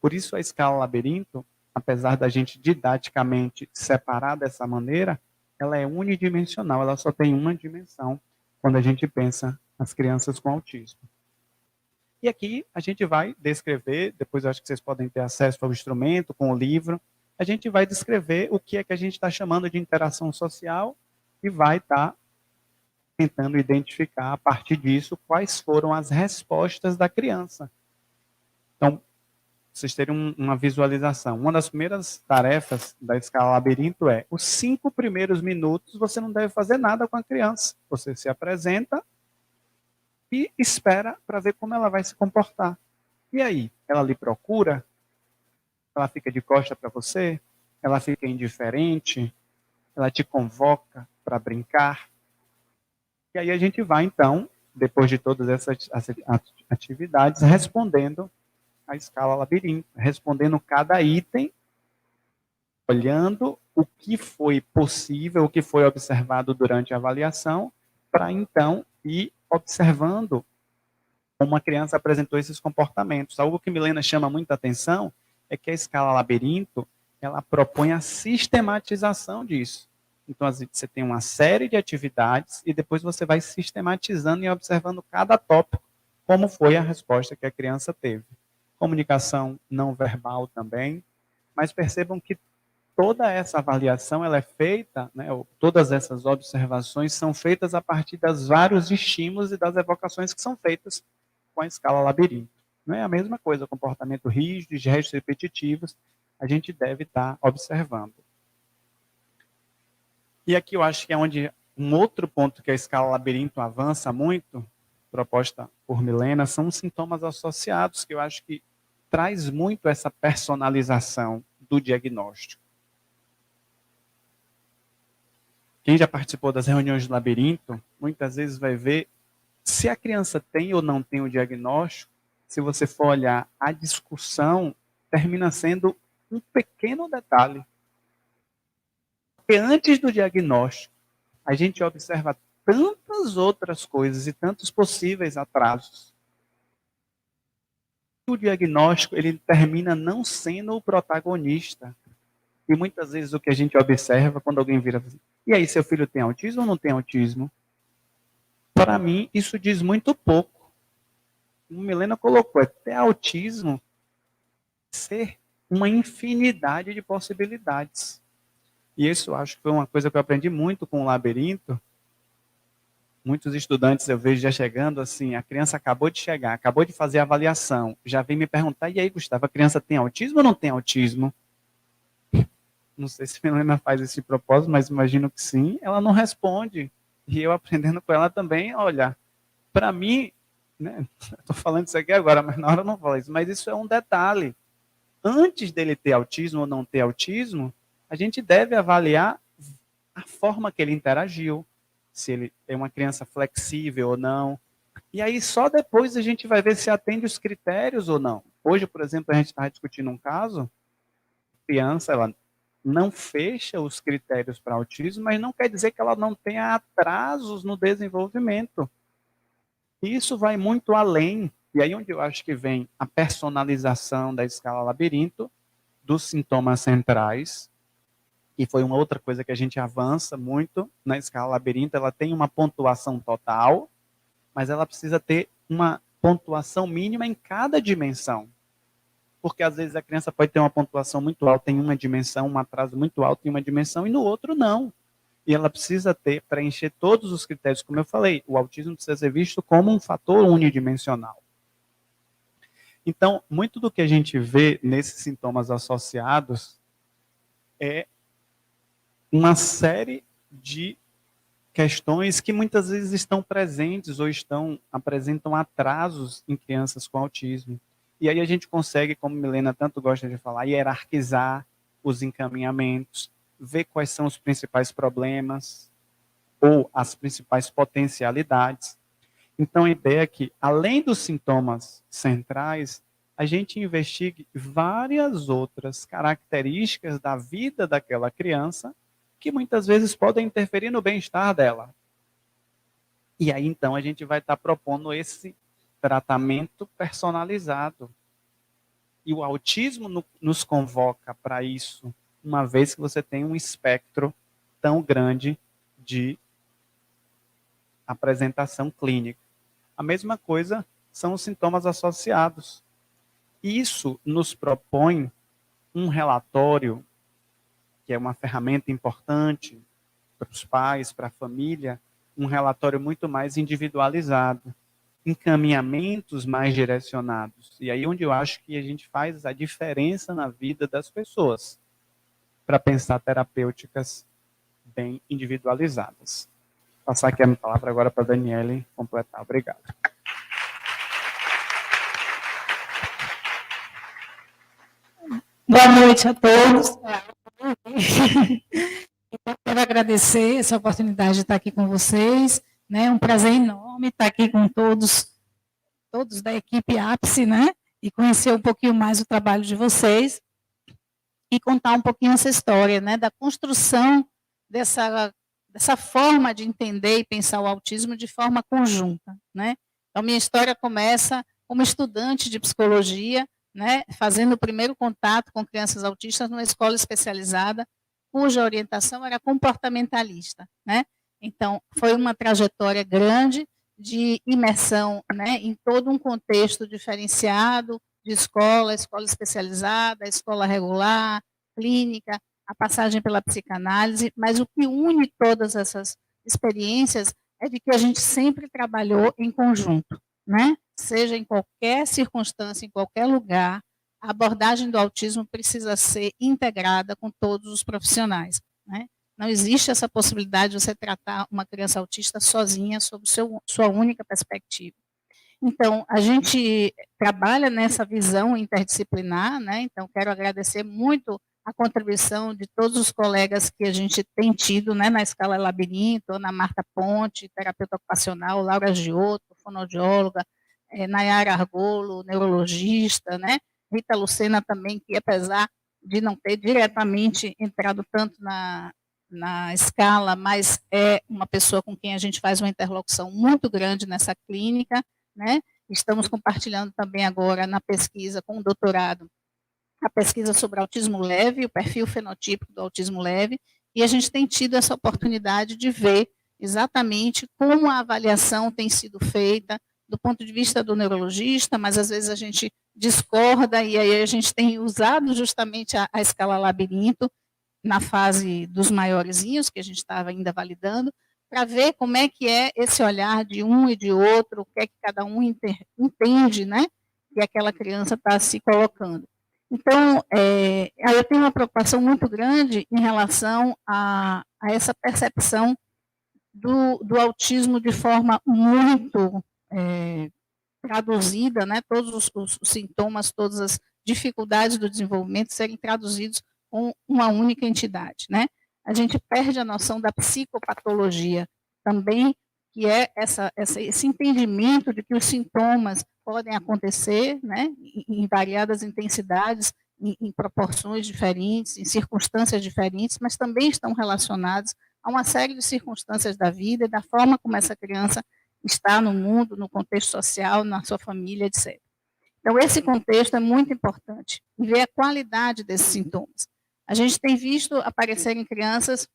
Por isso, a escala labirinto, apesar da gente didaticamente separar dessa maneira, ela é unidimensional, ela só tem uma dimensão quando a gente pensa nas crianças com autismo. E aqui a gente vai descrever, depois eu acho que vocês podem ter acesso ao instrumento, com o livro, a gente vai descrever o que é que a gente está chamando de interação social e vai estar tentando identificar, a partir disso, quais foram as respostas da criança. Então, vocês terem uma visualização. Uma das primeiras tarefas da escala labirinto é, os 5 primeiros minutos você não deve fazer nada com a criança. Você se apresenta e espera para ver como ela vai se comportar. E aí, ela lhe procura? Ela fica de costa para você? Ela fica indiferente? Ela te convoca para brincar? E aí a gente vai, então, depois de todas essas atividades, respondendo a escala labirinto, respondendo cada item, olhando o que foi possível, o que foi observado durante a avaliação, para então ir observando como a criança apresentou esses comportamentos. Algo que Milena chama muita atenção é que a escala labirinto, ela propõe a sistematização disso. Então, às vezes, você tem uma série de atividades e depois você vai sistematizando e observando cada tópico, como foi a resposta que a criança teve. Comunicação não verbal também, mas percebam que toda essa avaliação ela é feita, né, todas essas observações são feitas a partir dos vários estímulos e das evocações que são feitas com a escala labirinto. Não é a mesma coisa, comportamento rígido, gestos repetitivos, a gente deve estar observando. E aqui eu acho que é onde um outro ponto que a escala labirinto avança muito, proposta por Milena, são os sintomas associados, que eu acho que traz muito essa personalização do diagnóstico. Quem já participou das reuniões do labirinto, muitas vezes vai ver se a criança tem ou não tem o diagnóstico. Se você for olhar a discussão, termina sendo um pequeno detalhe. Porque antes do diagnóstico, a gente observa tantas outras coisas e tantos possíveis atrasos. O diagnóstico, ele termina não sendo o protagonista. E muitas vezes o que a gente observa quando alguém vira assim, e aí, seu filho tem autismo ou não tem autismo? Para mim, isso diz muito pouco. Como Milena colocou, ter autismo ser uma infinidade de possibilidades. E isso acho que foi uma coisa que eu aprendi muito com o labirinto. Muitos estudantes eu vejo já chegando assim, a criança acabou de chegar, acabou de fazer a avaliação, já vem me perguntar, e aí, Gustavo, a criança tem autismo ou não tem autismo? Não sei se a Milena faz esse propósito, mas imagino que sim. Ela não responde. E eu aprendendo com ela também, olha, para mim, né, estou falando isso aqui agora, mas na hora eu não falo isso, mas isso é um detalhe. Antes dele ter autismo ou não ter autismo, a gente deve avaliar a forma que ele interagiu, se ele é uma criança flexível ou não. E aí só depois a gente vai ver se atende os critérios ou não. Hoje, por exemplo, a gente está discutindo um caso, a criança, ela não fecha os critérios para autismo, mas não quer dizer que ela não tenha atrasos no desenvolvimento. Isso vai muito além, e aí onde eu acho que vem a personalização da escala labirinto, dos sintomas centrais, e foi uma outra coisa que a gente avança muito na escala labirinto, ela tem uma pontuação total, mas ela precisa ter uma pontuação mínima em cada dimensão. Porque às vezes a criança pode ter uma pontuação muito alta em uma dimensão, um atraso muito alto em uma dimensão e no outro não. E ela precisa ter, preencher todos os critérios, como eu falei, o autismo precisa ser visto como um fator unidimensional. Então, muito do que a gente vê nesses sintomas associados é uma série de questões que muitas vezes estão presentes ou apresentam atrasos em crianças com autismo. E aí a gente consegue, como Milena tanto gosta de falar, hierarquizar os encaminhamentos, ver quais são os principais problemas ou as principais potencialidades. Então a ideia é que, além dos sintomas centrais, a gente investigue várias outras características da vida daquela criança que muitas vezes podem interferir no bem-estar dela. E aí então a gente vai estar propondo esse tratamento personalizado. E o autismo nos convoca para isso, uma vez que você tem um espectro tão grande de apresentação clínica. A mesma coisa são os sintomas associados. Isso nos propõe um relatório, que é uma ferramenta importante para os pais, para a família, um relatório muito mais individualizado, encaminhamentos mais direcionados. E aí onde eu acho que a gente faz a diferença na vida das pessoas, para pensar terapêuticas bem individualizadas. Vou passar aqui a palavra agora para a Daniele completar. Obrigado. Boa noite a todos. Eu quero agradecer essa oportunidade de estar aqui com vocês. É um prazer enorme estar aqui com todos da equipe Ápice, né? E conhecer um pouquinho mais o trabalho de vocês e contar um pouquinho essa história, né? Da construção dessa forma de entender e pensar o autismo de forma conjunta, né? Então, minha história começa como estudante de psicologia, né? Fazendo o primeiro contato com crianças autistas numa escola especializada cuja orientação era comportamentalista, né? Então, foi uma trajetória grande de imersão, né, em todo um contexto diferenciado de escola especializada, escola regular, clínica, a passagem pela psicanálise, mas o que une todas essas experiências é de que a gente sempre trabalhou em conjunto, né? Seja em qualquer circunstância, em qualquer lugar, a abordagem do autismo precisa ser integrada com todos os profissionais, né? Não existe essa possibilidade de você tratar uma criança autista sozinha, sob sua única perspectiva. Então, a gente trabalha nessa visão interdisciplinar, né? Então, quero agradecer muito a contribuição de todos os colegas que a gente tem tido, né, na Escala Labirinto, Ana Marta Ponte, terapeuta ocupacional, Laura Giotto, fonoaudióloga, Nayara Argolo, neurologista, né? Rita Lucena também, que apesar de não ter diretamente entrado tanto na escala, mas é uma pessoa com quem a gente faz uma interlocução muito grande nessa clínica, né? Estamos compartilhando também agora na pesquisa com o doutorado, a pesquisa sobre autismo leve, o perfil fenotípico do autismo leve, e a gente tem tido essa oportunidade de ver exatamente como a avaliação tem sido feita do ponto de vista do neurologista, mas às vezes a gente discorda, e aí a gente tem usado justamente a escala labirinto na fase dos maiorzinhos, que a gente estava ainda validando, para ver como é que é esse olhar de um e de outro, o que é que cada um entende, né, que aquela criança está se colocando. Então, eu tenho uma preocupação muito grande em relação a essa percepção do autismo de forma muito traduzida, né, todos os sintomas, todas as dificuldades do desenvolvimento serem traduzidos com uma única entidade, né? A gente perde a noção da psicopatologia também, que é esse entendimento de que os sintomas podem acontecer, né, em variadas intensidades, em proporções diferentes, em circunstâncias diferentes, mas também estão relacionados a uma série de circunstâncias da vida e da forma como essa criança está no mundo, no contexto social, na sua família, etc. Então, esse contexto é muito importante, e ver a qualidade desses sintomas. A gente tem visto aparecer em crianças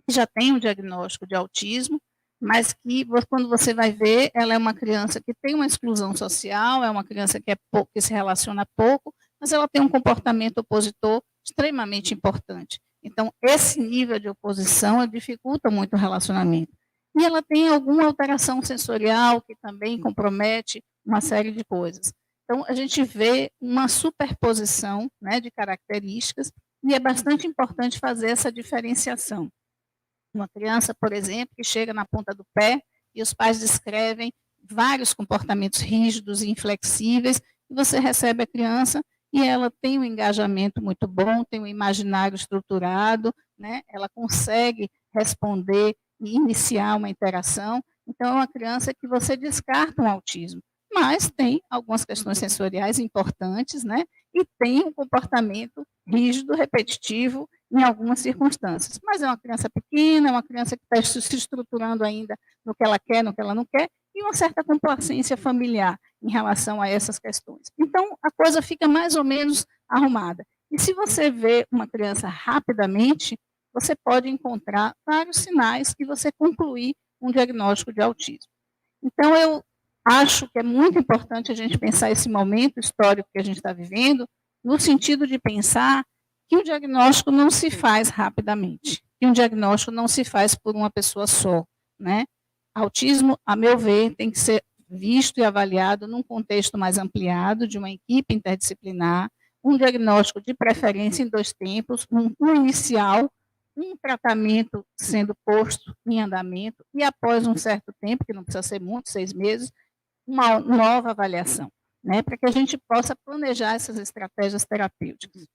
que já têm um diagnóstico de autismo, mas que, quando você vai ver, ela é uma criança que tem uma exclusão social, é uma criança que se relaciona pouco, mas ela tem um comportamento opositor extremamente importante. Então, esse nível de oposição dificulta muito o relacionamento. E ela tem alguma alteração sensorial que também compromete uma série de coisas. Então, a gente vê uma superposição, né, de características, e é bastante importante fazer essa diferenciação. Uma criança, por exemplo, que chega na ponta do pé e os pais descrevem vários comportamentos rígidos e inflexíveis, e você recebe a criança e ela tem um engajamento muito bom, tem um imaginário estruturado, né? Ela consegue responder e iniciar uma interação. Então, é uma criança que você descarta um autismo, mas tem algumas questões sensoriais importantes, né? E tem um comportamento rígido, repetitivo, em algumas circunstâncias. Mas é uma criança pequena, é uma criança que está se estruturando ainda no que ela quer, no que ela não quer, e uma certa complacência familiar em relação a essas questões. Então, a coisa fica mais ou menos arrumada. E se você vê uma criança rapidamente, você pode encontrar vários sinais e você concluir um diagnóstico de autismo. Então, eu acho que é muito importante a gente pensar esse momento histórico que a gente está vivendo, no sentido de pensar que o diagnóstico não se faz rapidamente, que um diagnóstico não se faz por uma pessoa só, né? Autismo, a meu ver, tem que ser visto e avaliado num contexto mais ampliado, de uma equipe interdisciplinar, um diagnóstico de preferência em 2 tempos, um inicial, um tratamento sendo posto em andamento, e após um certo tempo, que não precisa ser muito, 6 meses, uma nova avaliação, né, para que a gente possa planejar essas estratégias terapêuticas.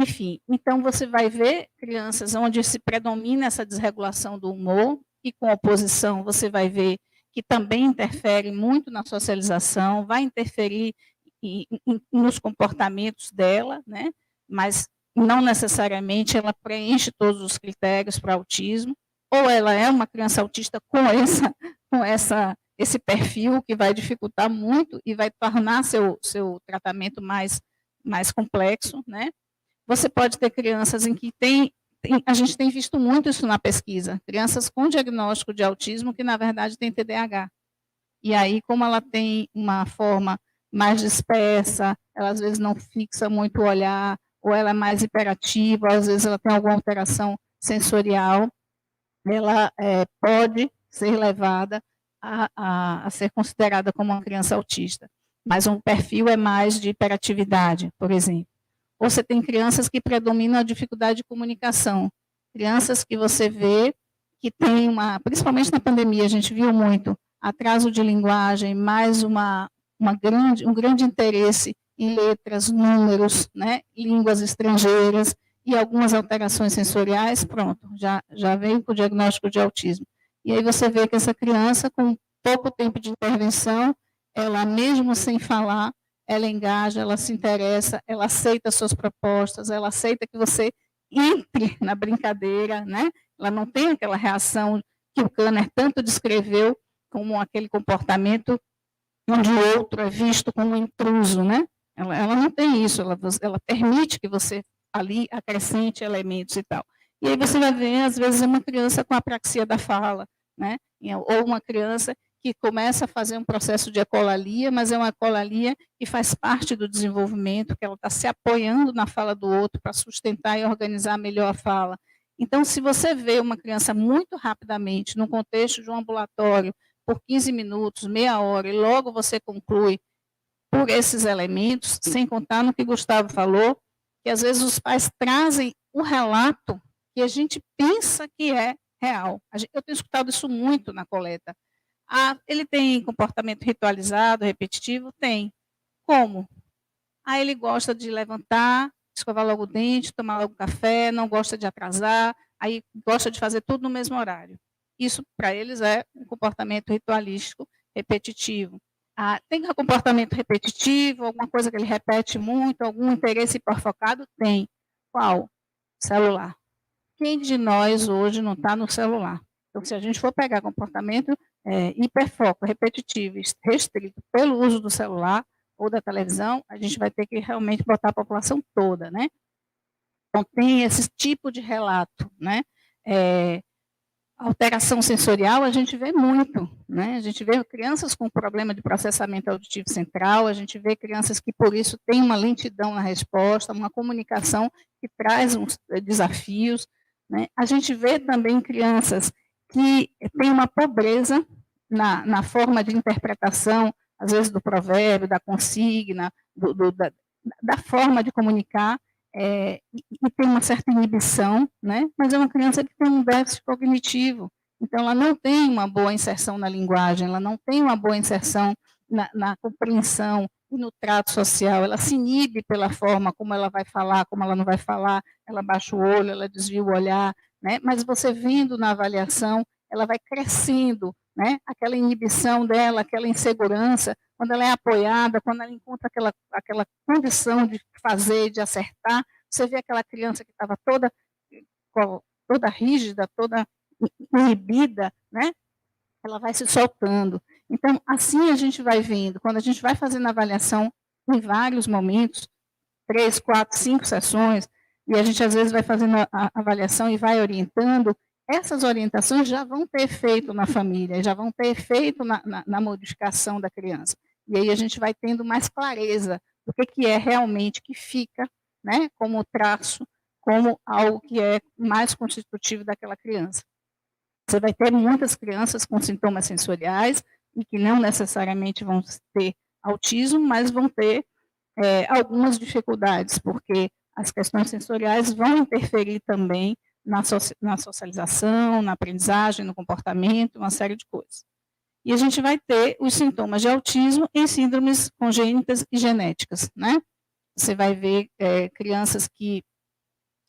Enfim, então você vai ver crianças onde se predomina essa desregulação do humor, e com oposição você vai ver que também interfere muito na socialização, vai interferir nos comportamentos dela, né, mas não necessariamente ela preenche todos os critérios para autismo, ou ela é uma criança autista com esse perfil que vai dificultar muito e vai tornar seu tratamento mais complexo, né? você pode ter crianças em que a gente tem visto muito isso na pesquisa, crianças com diagnóstico de autismo que, na verdade, têm TDAH. E aí, como ela tem uma forma mais dispersa, ela às vezes não fixa muito o olhar, ou ela é mais hiperativa, ou às vezes ela tem alguma alteração sensorial, ela pode ser levada a ser considerada como uma criança autista. Mas um perfil é mais de hiperatividade, por exemplo. Ou você tem crianças que predominam a dificuldade de comunicação. Crianças que você vê que tem principalmente na pandemia, a gente viu muito, atraso de linguagem, mais um grande interesse em letras, números, né, línguas estrangeiras e algumas alterações sensoriais, pronto, já veio com o diagnóstico de autismo. E aí você vê que essa criança, com pouco tempo de intervenção, ela mesmo sem falar, ela engaja, ela se interessa, ela aceita suas propostas, ela aceita que você entre na brincadeira, né? Ela não tem aquela reação que o Kanner tanto descreveu como aquele comportamento onde o outro é visto como um intruso, né? Ela não tem isso, ela permite que você ali acrescente elementos e tal. E aí você vai ver, às vezes, uma criança com apraxia da fala, né? Ou uma criança que começa a fazer um processo de ecolalia, mas é uma ecolalia que faz parte do desenvolvimento, que ela está se apoiando na fala do outro para sustentar e organizar melhor a fala. Então, se você vê uma criança muito rapidamente, no contexto de um ambulatório, por 15 minutos, meia hora, e logo você conclui por esses elementos, sem contar no que Gustavo falou, que às vezes os pais trazem o relato que a gente pensa que é real. Eu tenho escutado isso muito na coleta. Ele tem comportamento ritualizado, repetitivo? Tem. Como? Ele gosta de levantar, escovar logo o dente, tomar logo café, não gosta de atrasar, aí gosta de fazer tudo no mesmo horário. Isso, para eles, é um comportamento ritualístico repetitivo. Tem comportamento repetitivo, alguma coisa que ele repete muito, algum interesse hiperfocado? Tem. Qual? Celular. Quem de nós hoje não está no celular? Então, se a gente for pegar comportamento hiperfoco, repetitivo, restrito pelo uso do celular ou da televisão, a gente vai ter que realmente botar a população toda, né? Então, tem esse tipo de relato, né? Alteração sensorial a gente vê muito, né? A gente vê crianças com problema de processamento auditivo central, a gente vê crianças que por isso têm uma lentidão na resposta, uma comunicação que traz uns desafios, né? A gente vê também crianças que têm uma pobreza na forma de interpretação, às vezes do provérbio, da consigna, da forma de comunicar, e tem uma certa inibição, né? Mas é uma criança que tem um déficit cognitivo, então ela não tem uma boa inserção na linguagem, ela não tem uma boa inserção na compreensão e no trato social, ela se inibe pela forma como ela vai falar, como ela não vai falar, ela baixa o olho, ela desvia o olhar, né? Mas você vendo na avaliação, ela vai crescendo, né? Aquela inibição dela, aquela insegurança, quando ela é apoiada, quando ela encontra aquela condição de fazer, de acertar, você vê aquela criança que estava toda rígida, toda inibida, né? Ela vai se soltando. Então, assim a gente vai vendo, quando a gente vai fazendo a avaliação em vários momentos, 3, 4, 5 sessões, e a gente às vezes vai fazendo a avaliação e vai orientando, essas orientações já vão ter efeito na família, já vão ter efeito na modificação da criança. E aí a gente vai tendo mais clareza do que é realmente que fica, né, como traço, como algo que é mais constitutivo daquela criança. Você vai ter muitas crianças com sintomas sensoriais e que não necessariamente vão ter autismo, mas vão ter algumas dificuldades, porque as questões sensoriais vão interferir também na socialização, na aprendizagem, no comportamento, uma série de coisas. E a gente vai ter os sintomas de autismo em síndromes congênitas e genéticas, né? Você vai ver crianças que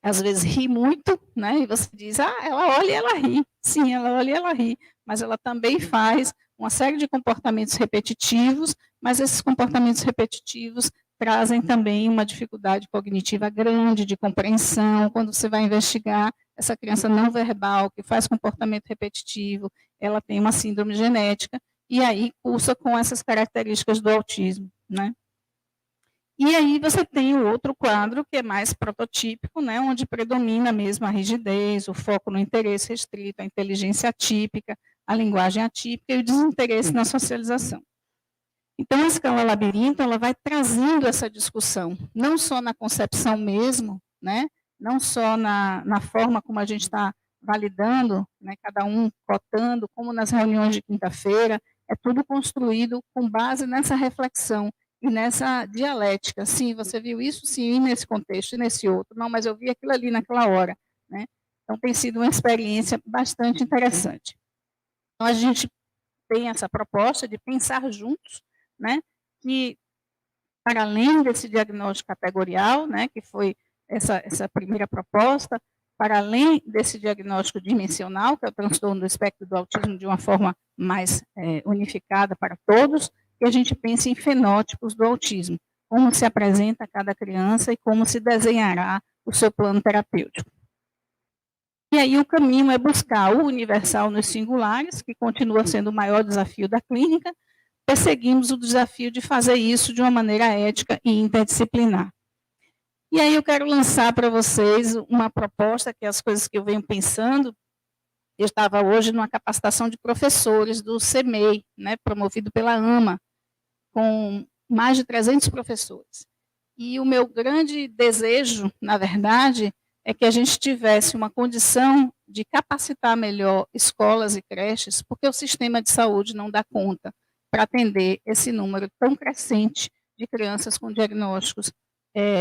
às vezes ri muito, né? E você diz, ela olha e ela ri. Sim, ela olha e ela ri, mas ela também faz uma série de comportamentos repetitivos, mas esses comportamentos repetitivos trazem também uma dificuldade cognitiva grande de compreensão. Quando você vai investigar essa criança não verbal, que faz comportamento repetitivo, ela tem uma síndrome genética, e aí cursa com essas características do autismo, né? E aí você tem o outro quadro, que é mais prototípico, né, onde predomina mesmo a rigidez, o foco no interesse restrito, a inteligência atípica, a linguagem atípica e o desinteresse na socialização. Então, a escala labirinto, ela vai trazendo essa discussão, não só na concepção mesmo, né, não só na forma como a gente está validando, né, cada um cotando, como nas reuniões de quinta-feira, é tudo construído com base nessa reflexão e nessa dialética. Sim, você viu isso, sim, nesse contexto, e nesse outro. Não, mas eu vi aquilo ali naquela hora, né? Então, tem sido uma experiência bastante interessante. Então, a gente tem essa proposta de pensar juntos, né, que, para além desse diagnóstico categorial, né, que foi essa primeira proposta, para além desse diagnóstico dimensional, que é o transtorno do espectro do autismo de uma forma mais unificada para todos, que a gente pense em fenótipos do autismo, como se apresenta a cada criança e como se desenhará o seu plano terapêutico. E aí o caminho é buscar o universal nos singulares, que continua sendo o maior desafio da clínica. Perseguimos o desafio de fazer isso de uma maneira ética e interdisciplinar. E aí eu quero lançar para vocês uma proposta, que é as coisas que eu venho pensando. Eu estava hoje numa capacitação de professores do CEMEI, né, promovido pela AMA, com mais de 300 professores. E o meu grande desejo, na verdade, é que a gente tivesse uma condição de capacitar melhor escolas e creches, porque o sistema de saúde não dá conta para atender esse número tão crescente de crianças com diagnósticos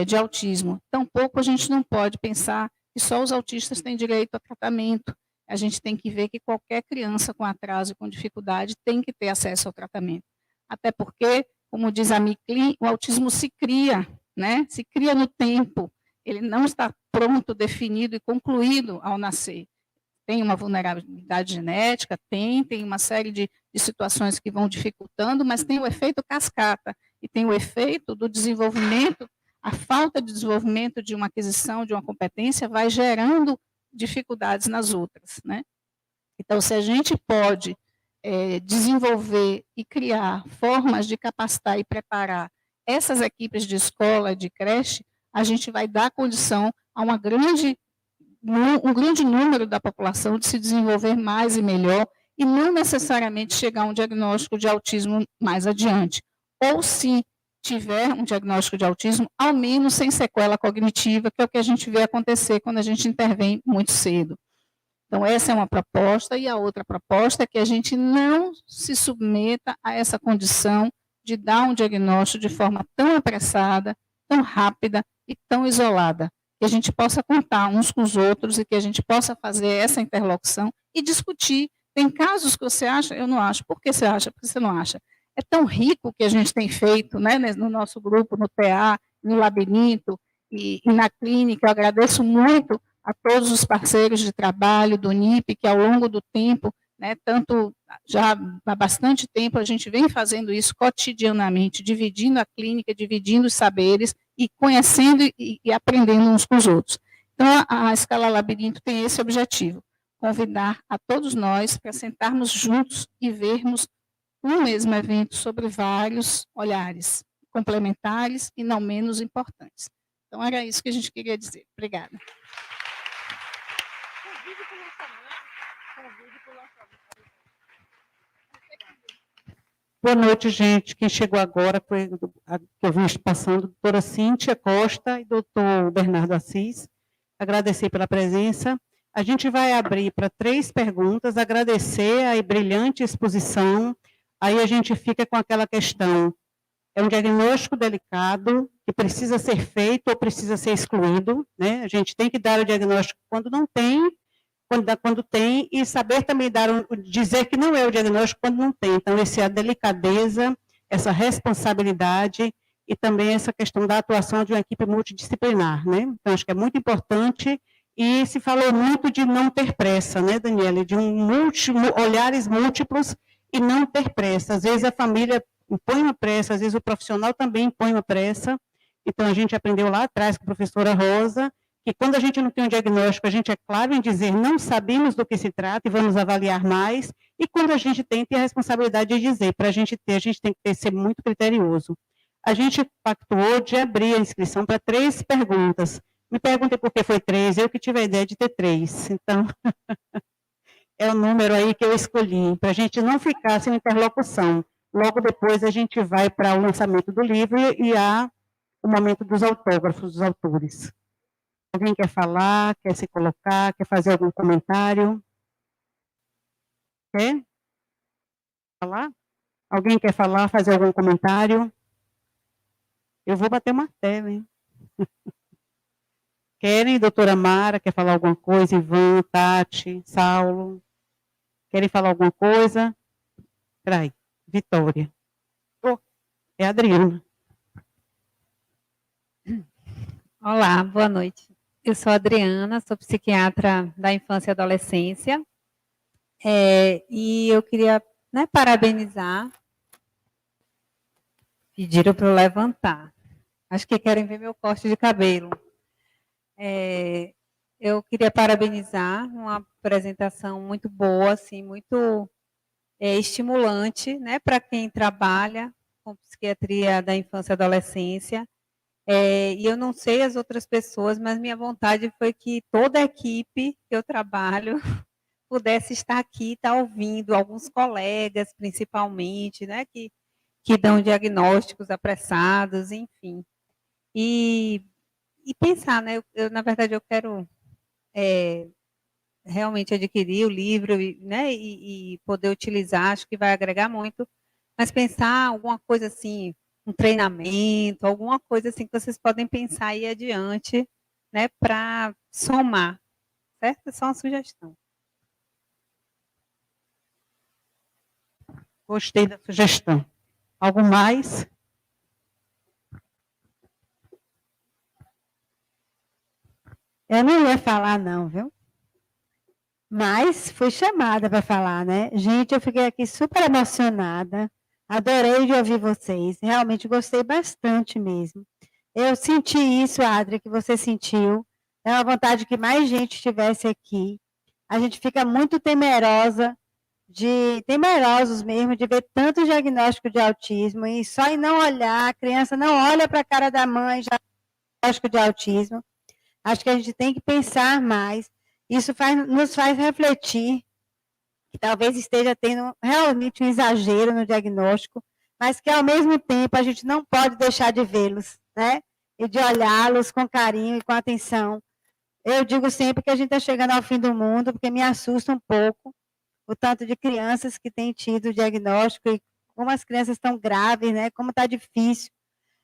de autismo. Tampouco a gente não pode pensar que só os autistas têm direito a tratamento. A gente tem que ver que qualquer criança com atraso e com dificuldade tem que ter acesso ao tratamento. Até porque, como diz a Micklin, o autismo se cria, né? Se cria no tempo. Ele não está pronto, definido e concluído ao nascer. Tem uma vulnerabilidade genética, tem uma série de situações que vão dificultando, mas tem o efeito cascata e tem o efeito do desenvolvimento. A falta de desenvolvimento de uma aquisição, de uma competência, vai gerando dificuldades nas outras, né? Então, se a gente pode desenvolver e criar formas de capacitar e preparar essas equipes de escola, de creche, a gente vai dar condição a um grande número da população de se desenvolver mais e melhor, e não necessariamente chegar a um diagnóstico de autismo mais adiante. Ou, se tiver um diagnóstico de autismo, ao menos sem sequela cognitiva, que é o que a gente vê acontecer quando a gente intervém muito cedo. Então, essa é uma proposta, e a outra proposta é que a gente não se submeta a essa condição de dar um diagnóstico de forma tão apressada, tão rápida e tão isolada, que a gente possa contar uns com os outros e que a gente possa fazer essa interlocução e discutir. Tem casos que você acha, eu não acho. Por que você acha? Por que você não acha? É tão rico o que a gente tem feito, né, no nosso grupo, no TA, no Labirinto e na clínica. Eu agradeço muito a todos os parceiros de trabalho do NIP, que ao longo do tempo, né, tanto já há bastante tempo, a gente vem fazendo isso cotidianamente, dividindo a clínica, dividindo os saberes e conhecendo e aprendendo uns com os outros. Então, a Escala Labirinto tem esse objetivo, convidar a todos nós para sentarmos juntos e vermos um mesmo evento sobre vários olhares complementares e não menos importantes. Então, era isso que a gente queria dizer. Obrigada. Boa noite, gente. Quem chegou agora foi a que eu vim passando, a doutora Cíntia Costa e doutor Bernardo Assis. Agradecer pela presença. A gente vai abrir para 3 perguntas, agradecer a brilhante exposição. Aí a gente fica com aquela questão: é um diagnóstico delicado, que precisa ser feito ou precisa ser excluído, né? A gente tem que dar o diagnóstico quando não tem, quando tem, e saber também dizer que não é o diagnóstico quando não tem. Então, essa é a delicadeza, essa responsabilidade e também essa questão da atuação de uma equipe multidisciplinar, né? Então, acho que é muito importante, e se falou muito de não ter pressa, né, Daniela? De olhares múltiplos e não ter pressa. Às vezes a família impõe uma pressa, às vezes o profissional também impõe uma pressa. Então, a gente aprendeu lá atrás com a professora Rosa, que quando a gente não tem um diagnóstico, a gente é claro em dizer não sabemos do que se trata e vamos avaliar mais, e quando a gente tem a responsabilidade de dizer, para a gente tem que ser muito criterioso. a gente pactuou de abrir a inscrição para 3 perguntas. Me perguntem por que foi 3, eu que tive a ideia de ter 3. Então, é o número aí que eu escolhi, para a gente não ficar sem interlocução. Logo depois a gente vai para o lançamento do livro e há o momento dos autógrafos dos autores. Alguém quer falar, quer se colocar, quer fazer algum comentário? Quer falar? Alguém quer falar, fazer algum comentário? Eu vou bater o martelo, hein? Querem, doutora Mara, quer falar alguma coisa? Ivan, Tati, Saulo? Querem falar alguma coisa? Peraí, Vitória. Oh, é a Adriana. Olá, boa noite. Eu sou a Adriana, sou psiquiatra da infância e adolescência. E eu queria, né, parabenizar. Pediram para eu levantar. Acho que querem ver meu corte de cabelo. Eu queria parabenizar, uma apresentação muito boa, assim, muito estimulante, né, para quem trabalha com psiquiatria da infância e adolescência. E eu não sei as outras pessoas, mas minha vontade foi que toda a equipe que eu trabalho pudesse estar aqui, estar ouvindo, alguns colegas, principalmente, né, que dão diagnósticos apressados, enfim. E pensar, né, na verdade, eu quero realmente adquirir o livro, né, e poder utilizar, acho que vai agregar muito, mas pensar alguma coisa assim, um treinamento, alguma coisa assim que vocês podem pensar aí adiante, né, para somar, certo? É só uma sugestão. Gostei da sugestão. Algo mais? Eu não ia falar, não, viu? Mas fui chamada para falar, né? Gente, eu fiquei aqui super emocionada. Adorei de ouvir vocês. Realmente gostei bastante mesmo. Eu senti isso, Adri, que você sentiu. É uma vontade que mais gente estivesse aqui. A gente fica muito temerosos mesmo, de ver tanto diagnóstico de autismo e só em não olhar, a criança não olha para a cara da mãe, já diagnóstico de autismo. Acho que a gente tem que pensar mais. Isso nos faz refletir que talvez esteja tendo realmente um exagero no diagnóstico, mas que, ao mesmo tempo, a gente não pode deixar de vê-los, né? E de olhá-los com carinho e com atenção. Eu digo sempre que a gente está chegando ao fim do mundo, porque me assusta um pouco o tanto de crianças que têm tido diagnóstico e como as crianças estão graves, né? Como está difícil.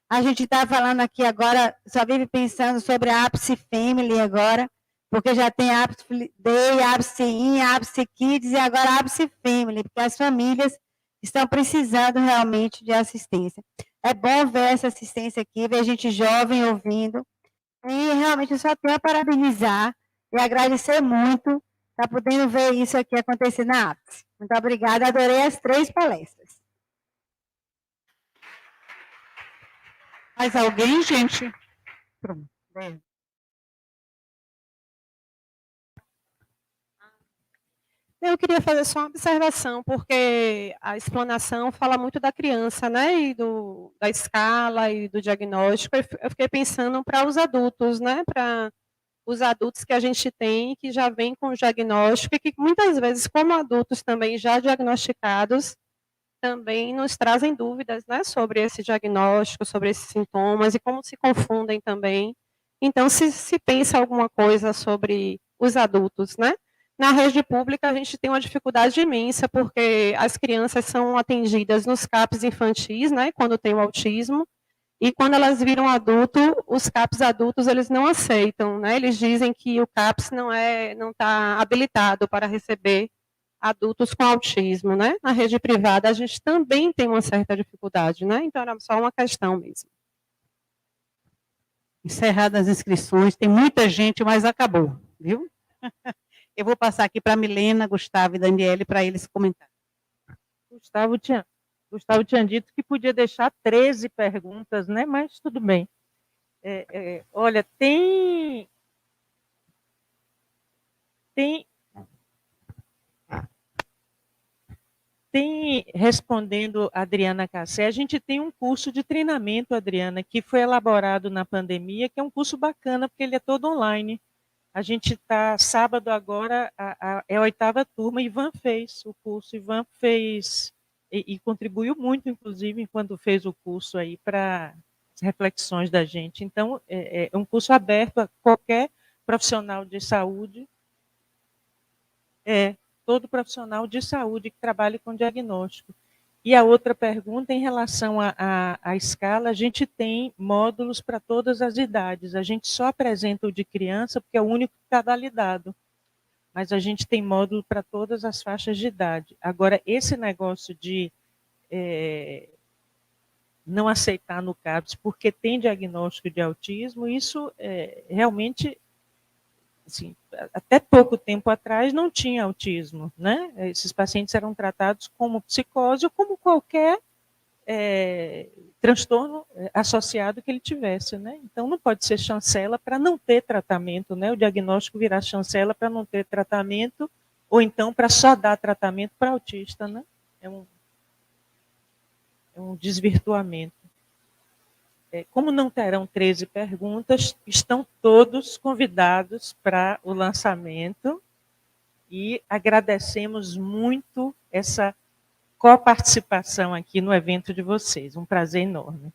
A gente está falando aqui agora, só vive pensando sobre a Ápice Family agora, porque já tem Ápice Day, Ápice In, Ápice Kids e agora Ápice Family, porque as famílias estão precisando realmente de assistência. É bom ver essa assistência aqui, ver gente jovem ouvindo, e realmente eu só tenho a parabenizar e agradecer muito por podendo ver isso aqui acontecer na Ápice. Muito obrigada, adorei as 3 palestras. Mais alguém, gente? Pronto. Eu queria fazer só uma observação, porque a explanação fala muito da criança, né, e da escala e do diagnóstico. Eu fiquei pensando para os adultos, né, para os adultos que a gente tem, que já vêm com o diagnóstico e que muitas vezes, como adultos também já diagnosticados, também nos trazem dúvidas, né, sobre esse diagnóstico, sobre esses sintomas e como se confundem também. Então, se pensa alguma coisa sobre os adultos, né? Na rede pública, a gente tem uma dificuldade imensa, porque as crianças são atendidas nos CAPs infantis, né, quando tem o autismo, e quando elas viram adulto, os CAPs adultos, eles não aceitam, né? Eles dizem que o CAPs não está habilitado para receber adultos com autismo, né? Na rede privada, a gente também tem uma certa dificuldade, né? Então, era só uma questão mesmo. Encerradas as inscrições, tem muita gente, mas acabou, viu? Eu vou passar aqui para a Milena, Gustavo e Daniele para eles comentarem. Gustavo tinha dito que podia deixar 13 perguntas, né? Mas tudo bem. Olha, tem respondendo a Adriana Cassé, a gente tem um curso de treinamento, Adriana, que foi elaborado na pandemia, que é um curso bacana, porque ele é todo online. A gente está, sábado agora, é a 8ª turma, Ivan fez o curso, Ivan fez, e contribuiu muito, inclusive, quando fez o curso aí para as reflexões da gente. Então, é um curso aberto a qualquer profissional de saúde, todo profissional de saúde que trabalhe com diagnóstico. E a outra pergunta, em relação à escala, a gente tem módulos para todas as idades. A gente só apresenta o de criança, porque é o único que está validado. Mas a gente tem módulo para todas as faixas de idade. Agora, esse negócio de não aceitar no CAPS porque tem diagnóstico de autismo, isso realmente, assim, até pouco tempo atrás não tinha autismo, né? Esses pacientes eram tratados como psicose ou como qualquer transtorno associado que ele tivesse, né? Então não pode ser chancela para não ter tratamento, né? O diagnóstico virar chancela para não ter tratamento, ou então para só dar tratamento para autista, né? É um desvirtuamento. Como não terão 13 perguntas, estão todos convidados para o lançamento e agradecemos muito essa coparticipação aqui no evento de vocês. Um prazer enorme.